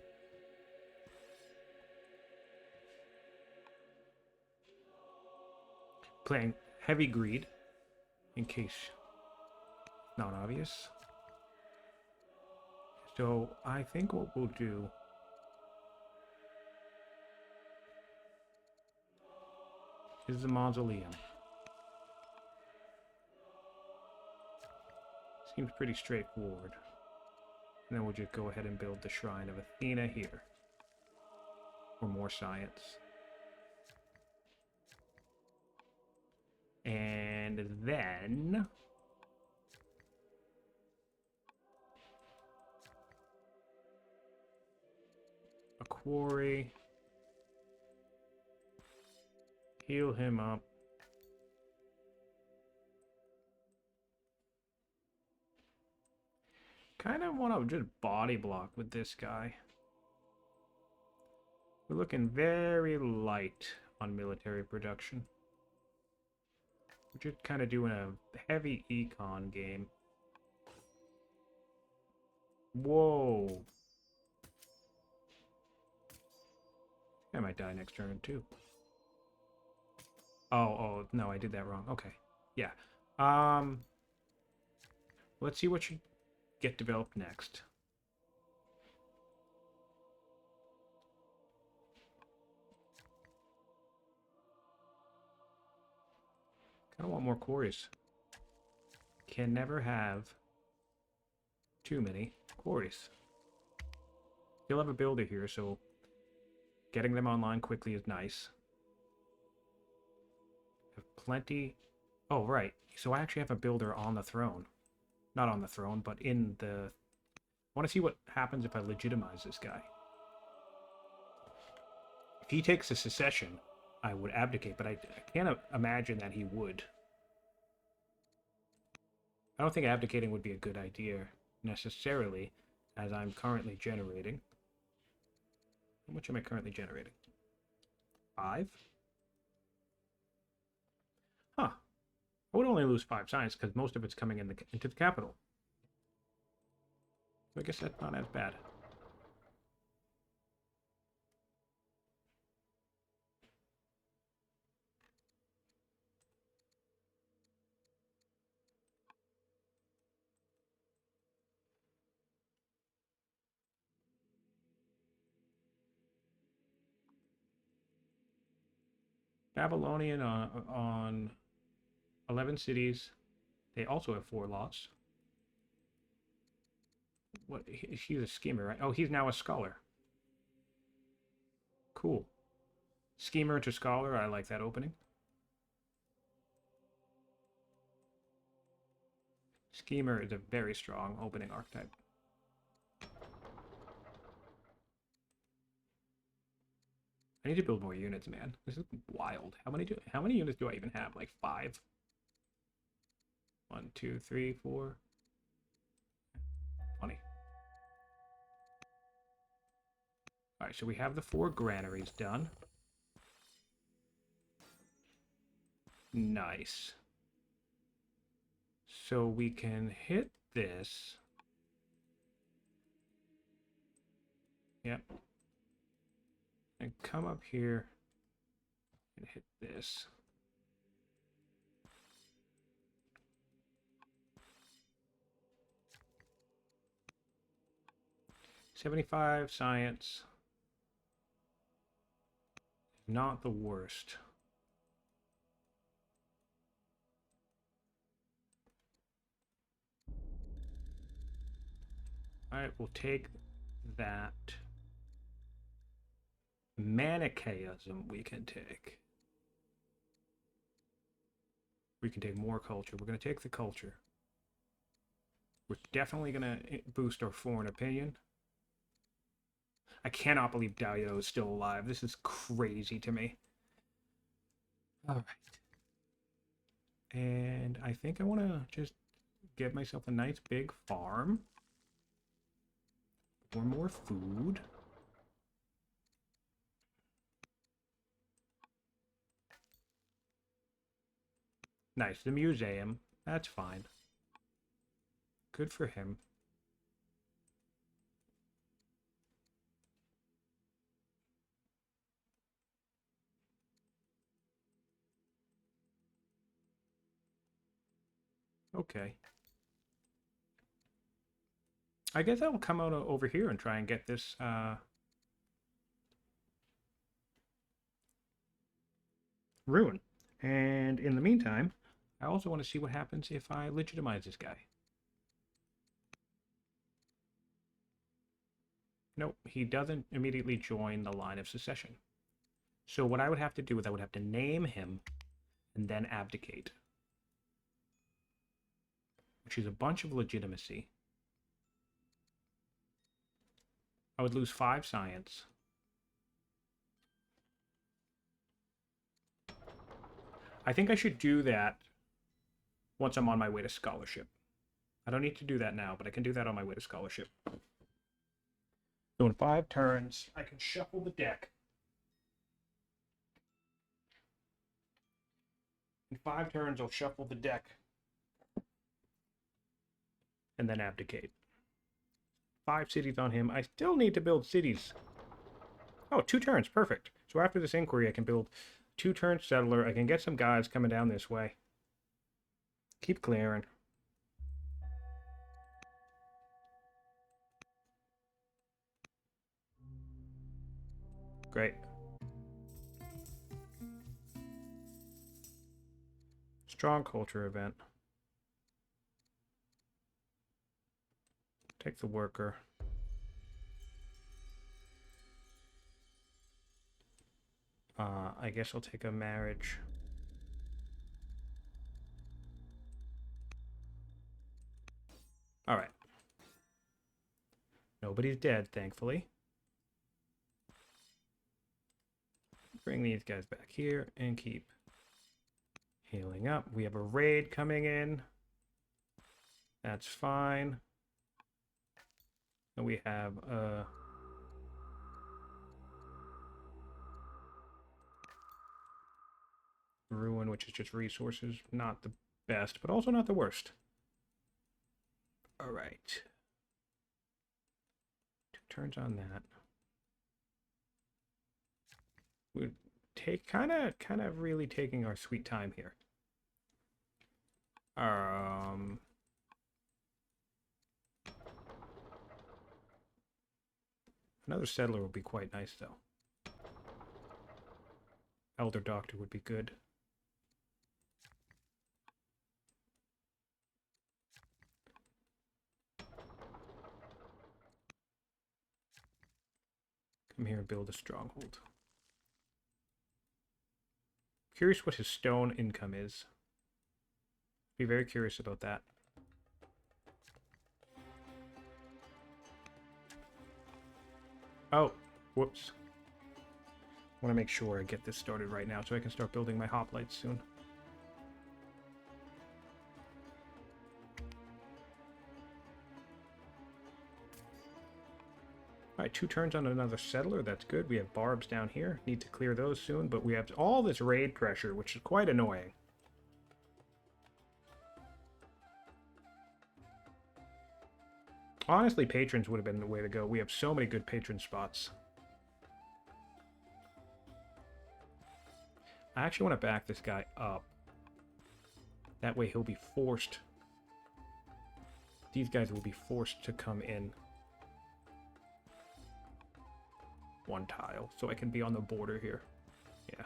[SPEAKER 1] Playing heavy greed, in case not obvious. So I think what we'll do is the mausoleum. Seems pretty straightforward. And then we'll just go ahead and build the Shrine of Athena here. For more science. And then a quarry. Heal him up. Kind of want to just body block with this guy. We're looking very light on military production. We're just kind of doing a heavy econ game. Whoa. I might die next turn too. Oh, no, I did that wrong. Okay. Yeah. Let's see what should get developed next. Kind of want more quarries. Can never have too many quarries. You'll have a builder here, so getting them online quickly is nice. Have plenty. Oh, right. So I actually have a builder on the throne. Not on the throne, but in the... I want to see what happens if I legitimize this guy. If he takes a secession, I would abdicate, but I can't imagine that he would. I don't think abdicating would be a good idea, necessarily, as I'm currently generating. How much am I currently generating? 5? Huh. I would only lose 5 science because most of it's coming into the capital. So I guess that's not as bad. Babylonian on 11 cities. They also have 4 lots. What? He's a schemer, right? Oh, he's now a scholar. Cool. Schemer to scholar. I like that opening. Schemer is a very strong opening archetype. I need to build more units, man. This is wild. How many units do I even have? Like 5? 1, 2, 3, 4. 20. Alright, so we have the 4 granaries done. Nice. So we can hit this. Yep. And come up here and hit this. 75 science. Not the worst. Alright, we'll take that. Manichaeism we can take. We can take more culture. We're going to take the culture. We're definitely going to boost our foreign opinion. I cannot believe Dayo is still alive. This is crazy to me. All right. And I think I want to just get myself a nice big farm. For more food. Nice, the museum. That's fine. Good for him. Okay. I guess I will come out over here and try and get this ruin. And in the meantime, I also want to see what happens if I legitimize this guy. Nope, he doesn't immediately join the line of succession. So what I would have to do is I would have to name him and then abdicate. Which is a bunch of legitimacy. I would lose 5 science. I think I should do that once I'm on my way to scholarship. I don't need to do that now, but I can do that on my way to scholarship. So in 5 turns, I can shuffle the deck. In 5 turns, I'll shuffle the deck. And then abdicate. 5 cities on him. I still need to build cities. Oh, 2 turns. Perfect. So after this inquiry, I can build 2 turns settler. I can get some guys coming down this way. Keep clearing. Great. Strong culture event. Take the worker. I guess I'll take a marriage. All right. Nobody's dead, thankfully. Bring these guys back here and keep healing up. We have a raid coming in. That's fine. And we have ruin, which is just resources. Not the best, but also not the worst. All right. 2 turns on that. We're kind of really taking our sweet time here. Another settler would be quite nice, though. Elder Doctor would be good. Come here and build a stronghold. Curious what his stone income is. Be very curious about that. Oh, whoops. I want to make sure I get this started right now so I can start building my hoplites soon. Alright, 2 turns on another settler. That's good. We have barbs down here. Need to clear those soon, but we have all this raid pressure, which is quite annoying. Honestly, patrons would have been the way to go. We have so many good patron spots. I actually want to back this guy up. That way he'll be forced. These guys will be forced to come in. one tile so I can be on the border here. Yeah.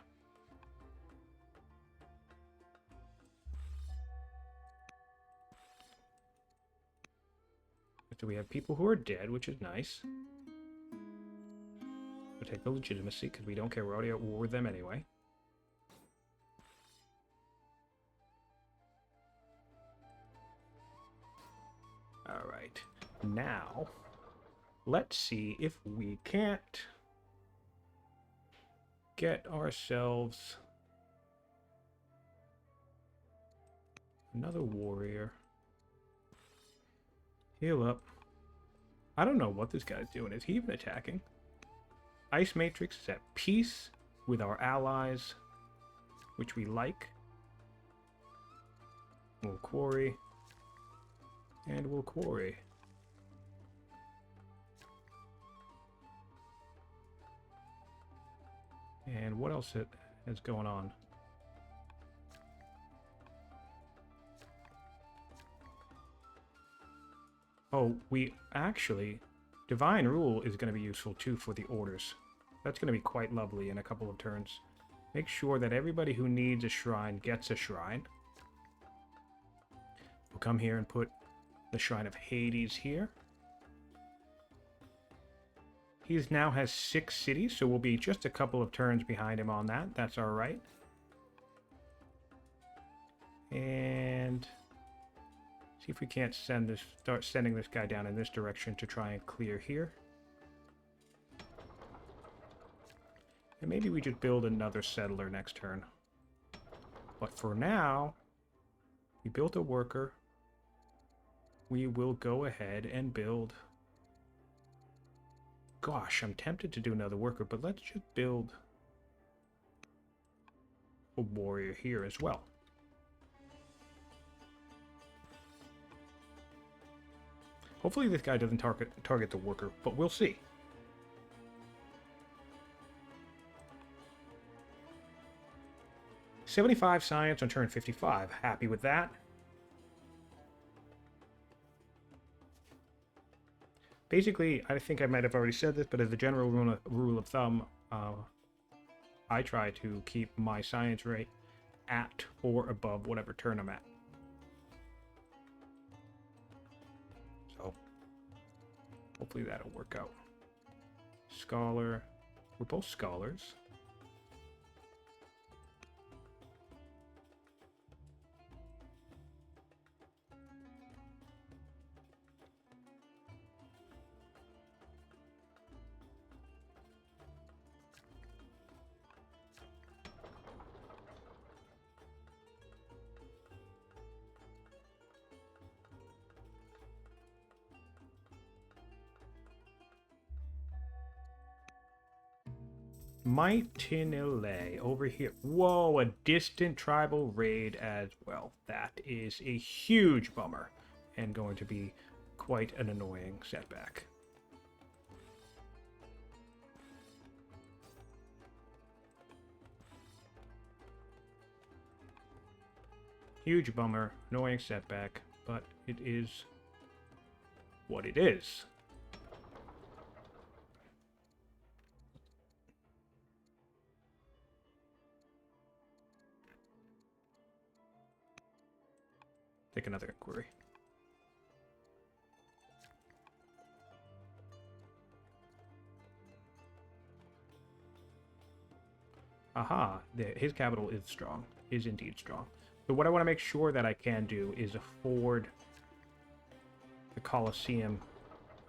[SPEAKER 1] So we have people who are dead, which is nice. We'll take the legitimacy because we don't care. We're already at war with them anyway. All right. Now, let's see if we can't get ourselves another warrior. Heal up. I don't know what this guy's doing. Is he even attacking? IceMatrix is at peace with our allies, which we like. We'll quarry. And we'll quarry. And what else is going on? Oh, we actually... Divine Rule is going to be useful too for the orders. That's going to be quite lovely in a couple of turns. Make sure that everybody who needs a shrine gets a shrine. We'll come here and put the Shrine of Hades here. He now has 6 cities, so we'll be just a couple of turns behind him on that. That's all right. And see if we can't start sending this guy down in this direction to try and clear here. And maybe we just build another settler next turn. But for now, we built a worker. We will go ahead and build... Gosh, I'm tempted to do another worker, but let's just build a warrior here as well. Hopefully this guy doesn't target the worker, but we'll see. $75 science on turn 55. Happy with that. Basically, I think I might have already said this, but as a general rule of thumb, I try to keep my science rate at or above whatever turn I'm at. So, hopefully that'll work out. Scholar. We're both scholars. Mightinile over here. Whoa, a distant tribal raid as well. That is a huge bummer and going to be quite an annoying setback. Huge bummer, annoying setback, but it is what it is. Take another inquiry. Aha, his capital is strong, is indeed strong. So what I want to make sure that I can do is afford the Colosseum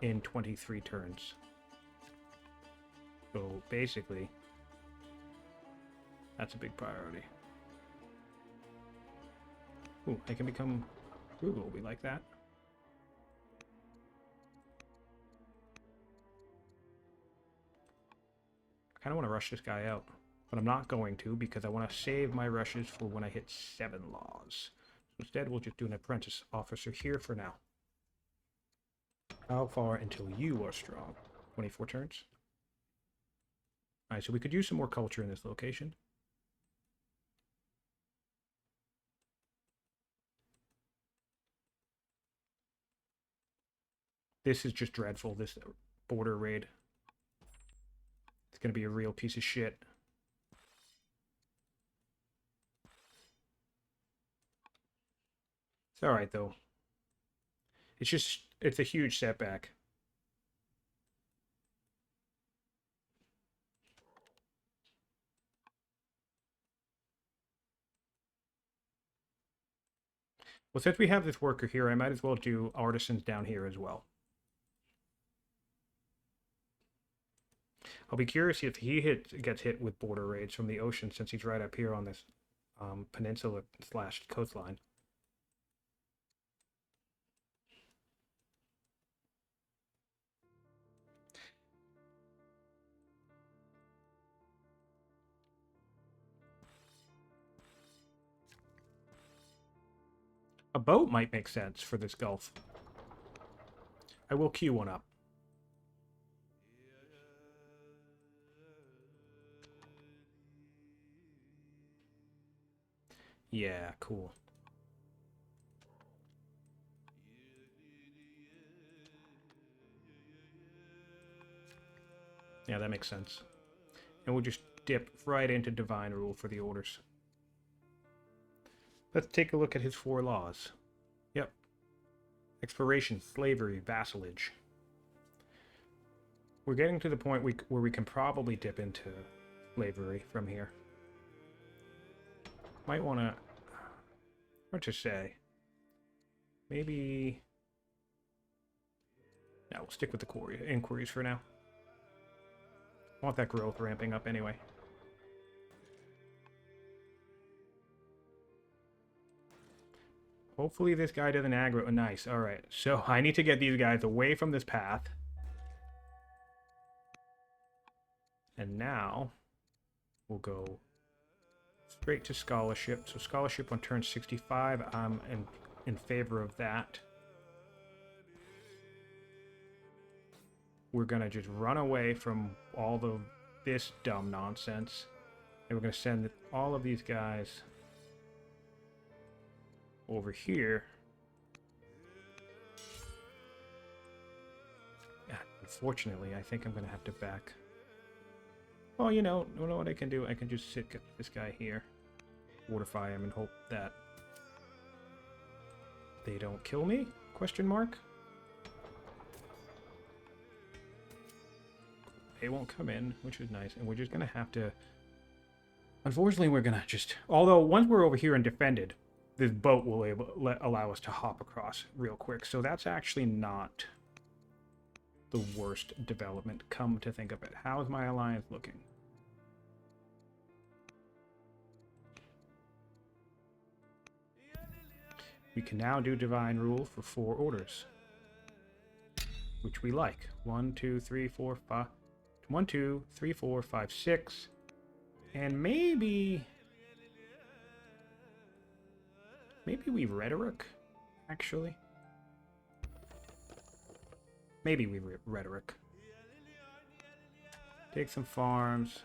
[SPEAKER 1] in 23 turns. So basically, that's a big priority. Ooh, I can become frugal. We like that. I kind of want to rush this guy out, but I'm not going to because I want to save my rushes for when I hit 7 laws. So instead, we'll just do an apprentice officer here for now. How far until you are strong? 24 turns. All right, so we could use some more culture in this location. This is just dreadful, this border raid. It's going to be a real piece of shit. It's all right, though. It's a huge setback. Well, since we have this worker here, I might as well do artisans down here as well. I'll be curious if he gets hit with border raids from the ocean, since he's right up here on this peninsula / coastline. A boat might make sense for this gulf. I will queue one up. Yeah, cool. Yeah, that makes sense. And we'll just dip right into divine rule for the orders. Let's take a look at his 4 laws. Yep. Exploration, slavery, vassalage. We're getting to the point where we can probably dip into slavery from here. Might want to... What to say? Maybe... No, we'll stick with the inquiries for now. I want that growth ramping up anyway. Hopefully this guy doesn't aggro. Oh, nice. Alright. So I need to get these guys away from this path. And now we'll go straight to scholarship. So scholarship on turn 65. I'm in favor of that. We're going to just run away from all of this dumb nonsense. And we're going to send all of these guys over here. Yeah, unfortunately, I think I'm going to have to back. Well, you know what I can do? I can just sit this guy here, fortify him, and hope that they don't kill me? Question mark? They won't come in, which is nice. And we're just going to have to... Unfortunately, we're going to just... Although, once we're over here and defended, this boat will allow us to hop across real quick. So that's actually not the worst development, come to think of it. How is my alliance looking? We can now do divine rule for 4 orders, which we like. 1, 2, 3, 4, 5... 1, 2, 3, 4, 5, 6. And maybe we rhetoric, actually. Maybe we rhetoric. Take some farms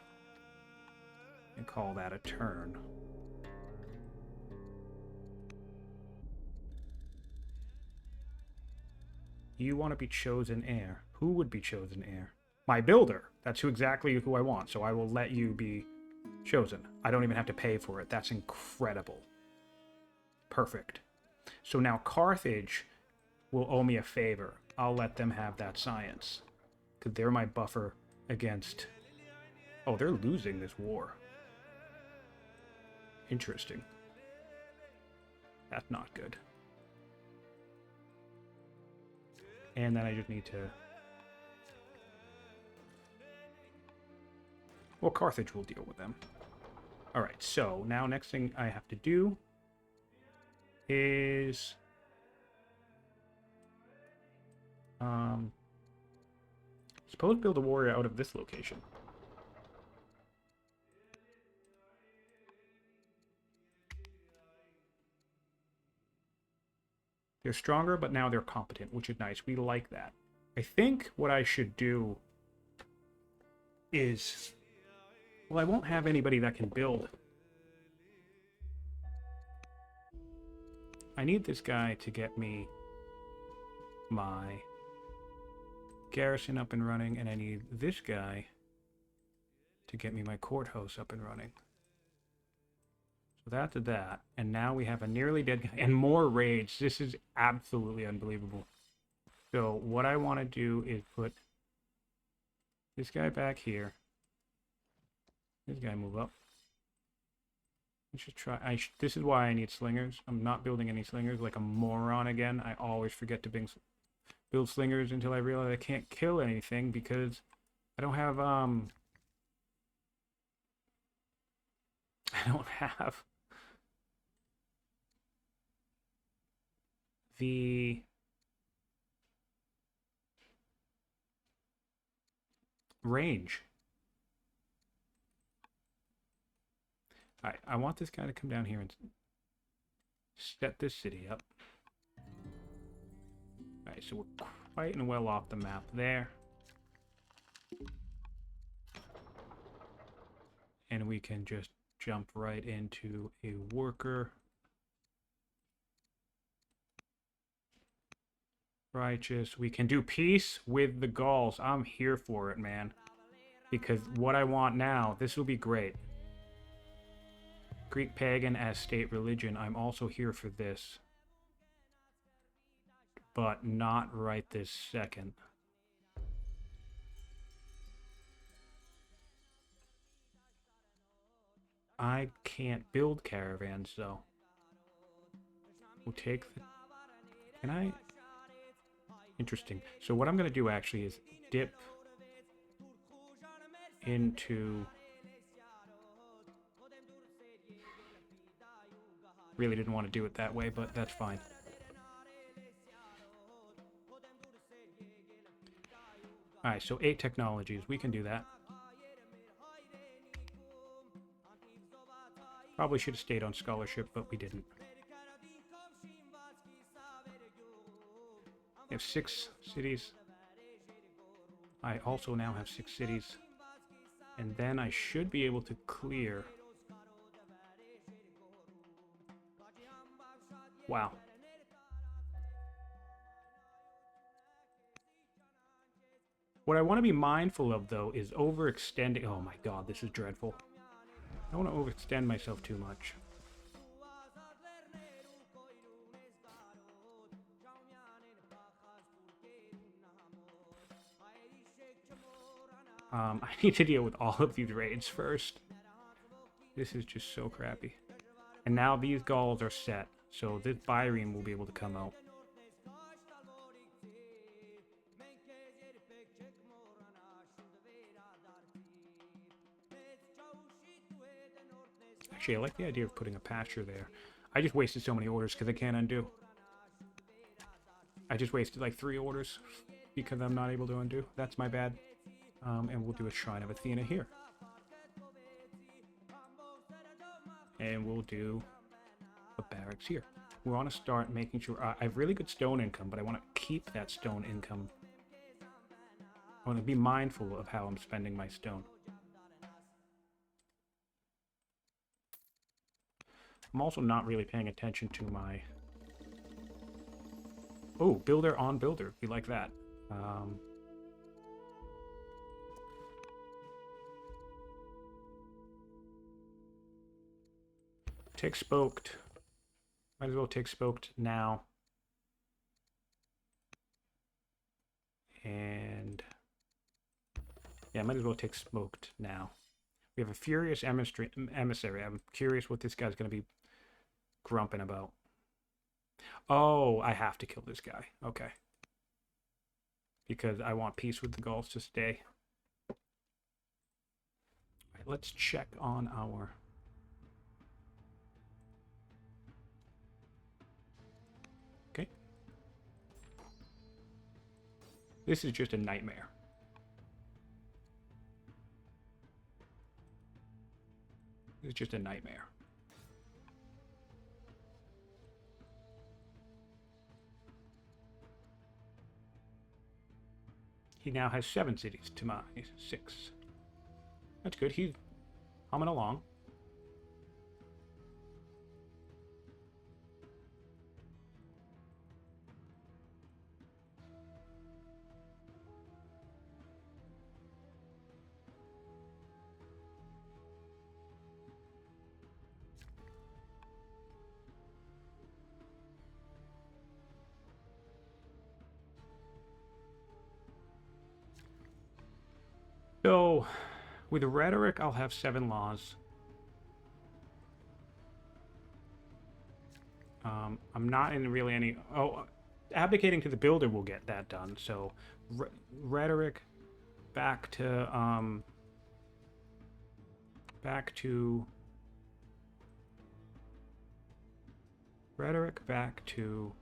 [SPEAKER 1] and call that a turn. You want to be chosen heir. Who would be chosen heir? My builder. That's exactly who I want, so I will let you be chosen. I don't even have to pay for it. That's incredible. Perfect. So now Carthage will owe me a favor. I'll let them have that science, because they're my buffer against... Oh, they're losing this war. Interesting. That's not good. And then I just need to... Well, Carthage will deal with them. Alright, so now next thing I have to do is... suppose build a warrior out of this location. They're stronger, but now they're competent, which is nice. We like that. I think what I should do is... Well, I won't have anybody that can build. I need this guy to get me my garrison up and running, and I need this guy to get me my courthouse up and running. So that did that. And now we have a nearly dead guy and more raids. This is absolutely unbelievable. So what I want to do is put this guy back here. This guy move up. I should try. This is why I need slingers. I'm not building any slingers like a moron again. I always forget to build slingers until I realize I can't kill anything because I don't have I don't have the range. Alright, I want this guy to come down here and set this city up. Alright, so we're quite and well off the map there. And we can just jump right into a worker. Righteous. We can do peace with the Gauls. I'm here for it, man. Because what I want now, this will be great. Greek pagan as state religion. I'm also here for this. But not right this second. I can't build caravans, though. We'll take the... Can I... Interesting. So what I'm going to do actually is dip into... Really didn't want to do it that way, but that's fine. Alright, so 8 technologies. We can do that. Probably should have stayed on scholarship, but we didn't. We have 6 cities. I also now have 6 cities. And then I should be able to clear... Wow. What I want to be mindful of, though, is overextending... Oh my god, this is dreadful. I don't want to overextend myself too much. I need to deal with all of these raids first. This is just so crappy. And now these Gauls are set, so this Byrene will be able to come out. Actually, I like the idea of putting a pasture there. I just wasted so many orders because I can't undo. I just wasted like 3 orders because I'm not able to undo. That's my bad. And we'll do a Shrine of Athena here. And we'll do a barracks here. We want to start making sure... I have really good stone income, but I want to keep that stone income. I want to be mindful of how I'm spending my stone. I'm also not really paying attention to my... Oh, builder on builder. We like that. Take Spoked. Might as well take Spoked now. And... yeah, might as well take Smoked now. We have a Furious Emissary. I'm curious what this guy's going to be grumping about. Oh, I have to kill this guy. Okay. Because I want peace with the Gauls to stay. All right, let's check on our... Okay. This is just a nightmare. This is just a nightmare. He now has 7 cities to my 6. That's good. He's humming along. So, with rhetoric, I'll have 7 laws. I'm not in really any... Oh, abdicating to the builder will get that done. So, rhetoric back to... Rhetoric back to...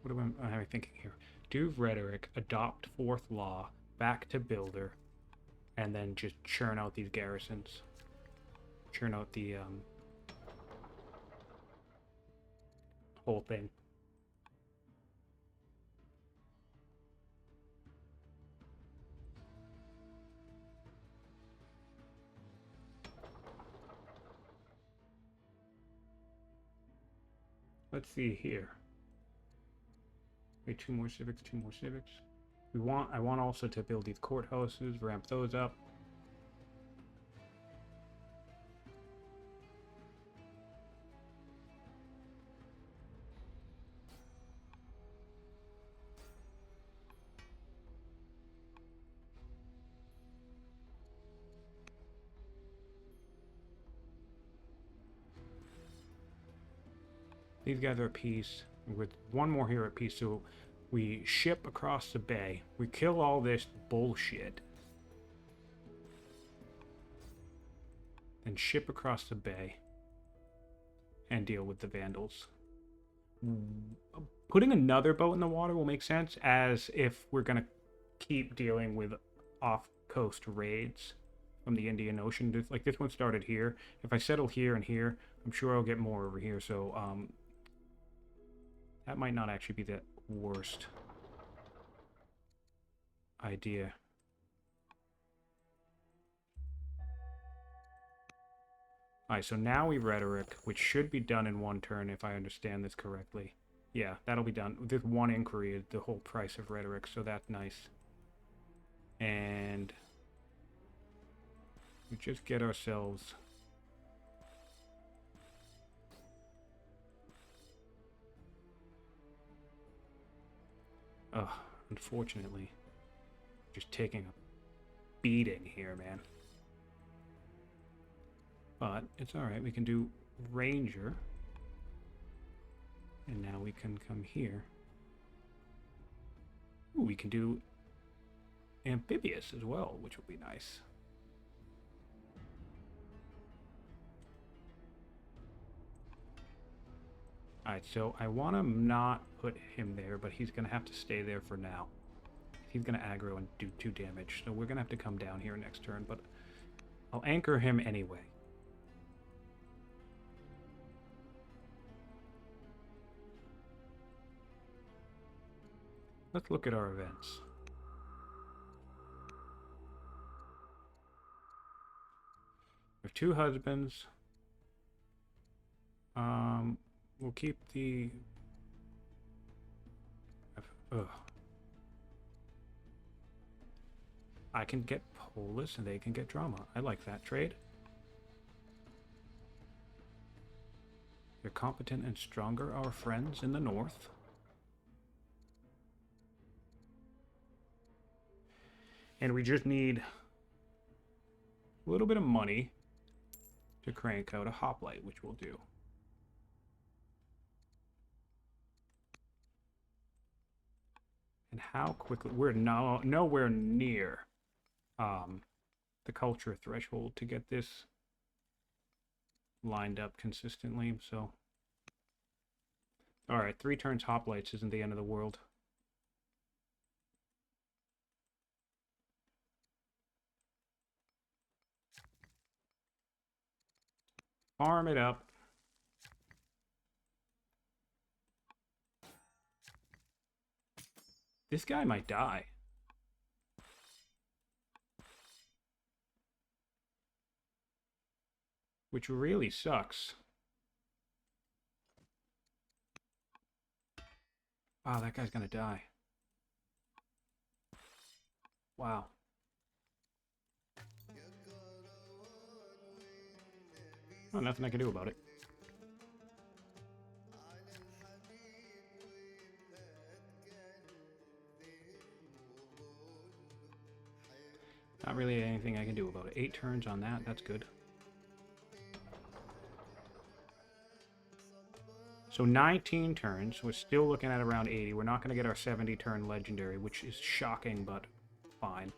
[SPEAKER 1] What am I thinking here? Do rhetoric, adopt 4th law, back to builder, and then just churn out these garrisons. Churn out the whole thing. Let's see here. Wait, 2 more civics, 2 more civics. I want also to build these courthouses, ramp those up. These guys are at peace. With 1 more here at peace, so we ship across the bay. We kill all this bullshit. Then ship across the bay. And deal with the Vandals. Putting another boat in the water will make sense, as if we're going to keep dealing with off-coast raids from the Indian Ocean. This one started here. If I settle here and here, I'm sure I'll get more over here, so... that might not actually be the worst idea. Alright, so now we rhetoric, which should be done in 1 turn if I understand this correctly. Yeah, that'll be done. This 1 inquiry is the whole price of rhetoric, so that's nice. And we just get ourselves... Ugh, unfortunately, just taking a beating here, man. But it's alright, we can do Ranger. And now we can come here. Ooh, we can do Amphibious as well, which will be nice. Alright, so I want to not put him there, but he's going to have to stay there for now. He's going to aggro and do 2 damage, so we're going to have to come down here next turn, but I'll anchor him anyway. Let's look at our events. We have 2 husbands. We'll keep the... Ugh. I can get Polis and they can get Drama. I like that trade. They're competent and stronger, our friends in the north. And we just need a little bit of money to crank out a hoplite, which we'll do. And how quickly... We're nowhere near the culture threshold to get this lined up consistently, so... Alright, 3 turns hoplites isn't the end of the world. Farm it up. This guy might die. Which really sucks. Wow, that guy's gonna die. Wow. Oh, nothing I can do about it. Not really anything I can do about it. 8 turns on that, that's good. So 19 turns, we're still looking at around 80. We're not going to get our 70 turn legendary, which is shocking, but fine.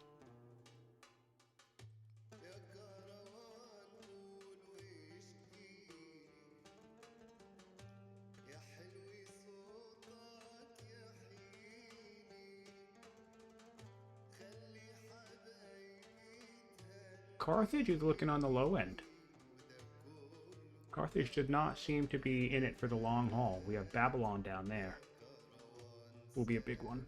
[SPEAKER 1] Carthage is looking on the low end. Carthage did not seem to be in it for the long haul. We have Babylon down there. Will be a big one.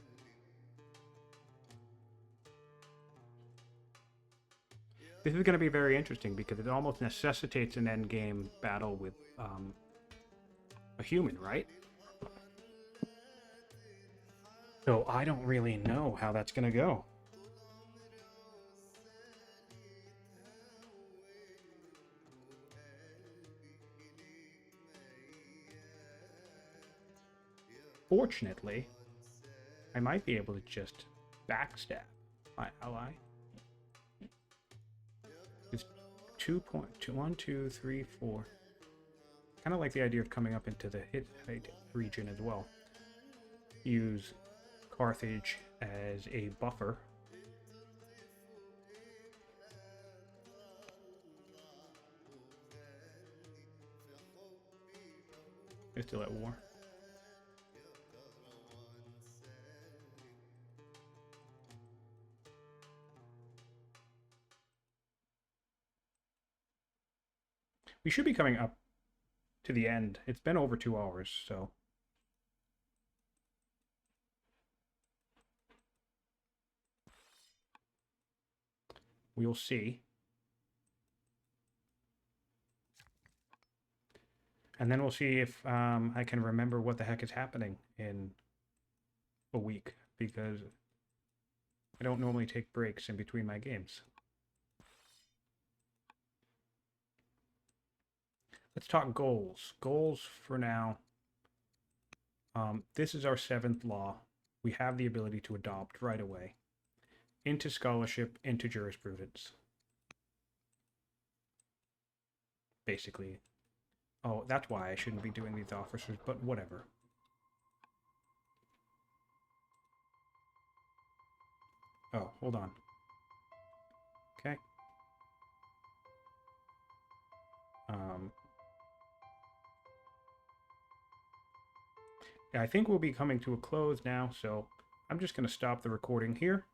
[SPEAKER 1] This is going to be very interesting because it almost necessitates an endgame battle with a human, right? So I don't really know how that's going to go. Fortunately, I might be able to just backstab my ally. It's 1, 2, 3, 4. Kind of like the idea of coming up into the Hittite region as well. Use Carthage as a buffer. They're still at war. We should be coming up to the end. It's been over 2 hours, so... we'll see. And then we'll see if I can remember what the heck is happening in a week, because I don't normally take breaks in between my games. Let's talk goals. Goals for now. This is our 7th law. We have the ability to adopt right away. Into scholarship, into jurisprudence. Basically. Oh, that's why I shouldn't be doing these officers, but whatever. Oh, hold on. Okay. Yeah, I think we'll be coming to a close now, so I'm just going to stop the recording here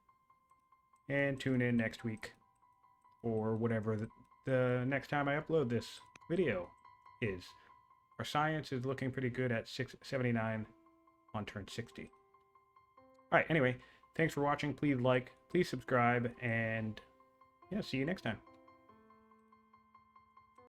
[SPEAKER 1] and tune in next week or whatever the next time I upload this video is. Our science is looking pretty good at 79 on turn 60. Alright, anyway, thanks for watching. Please like, please subscribe, and yeah, see you next time.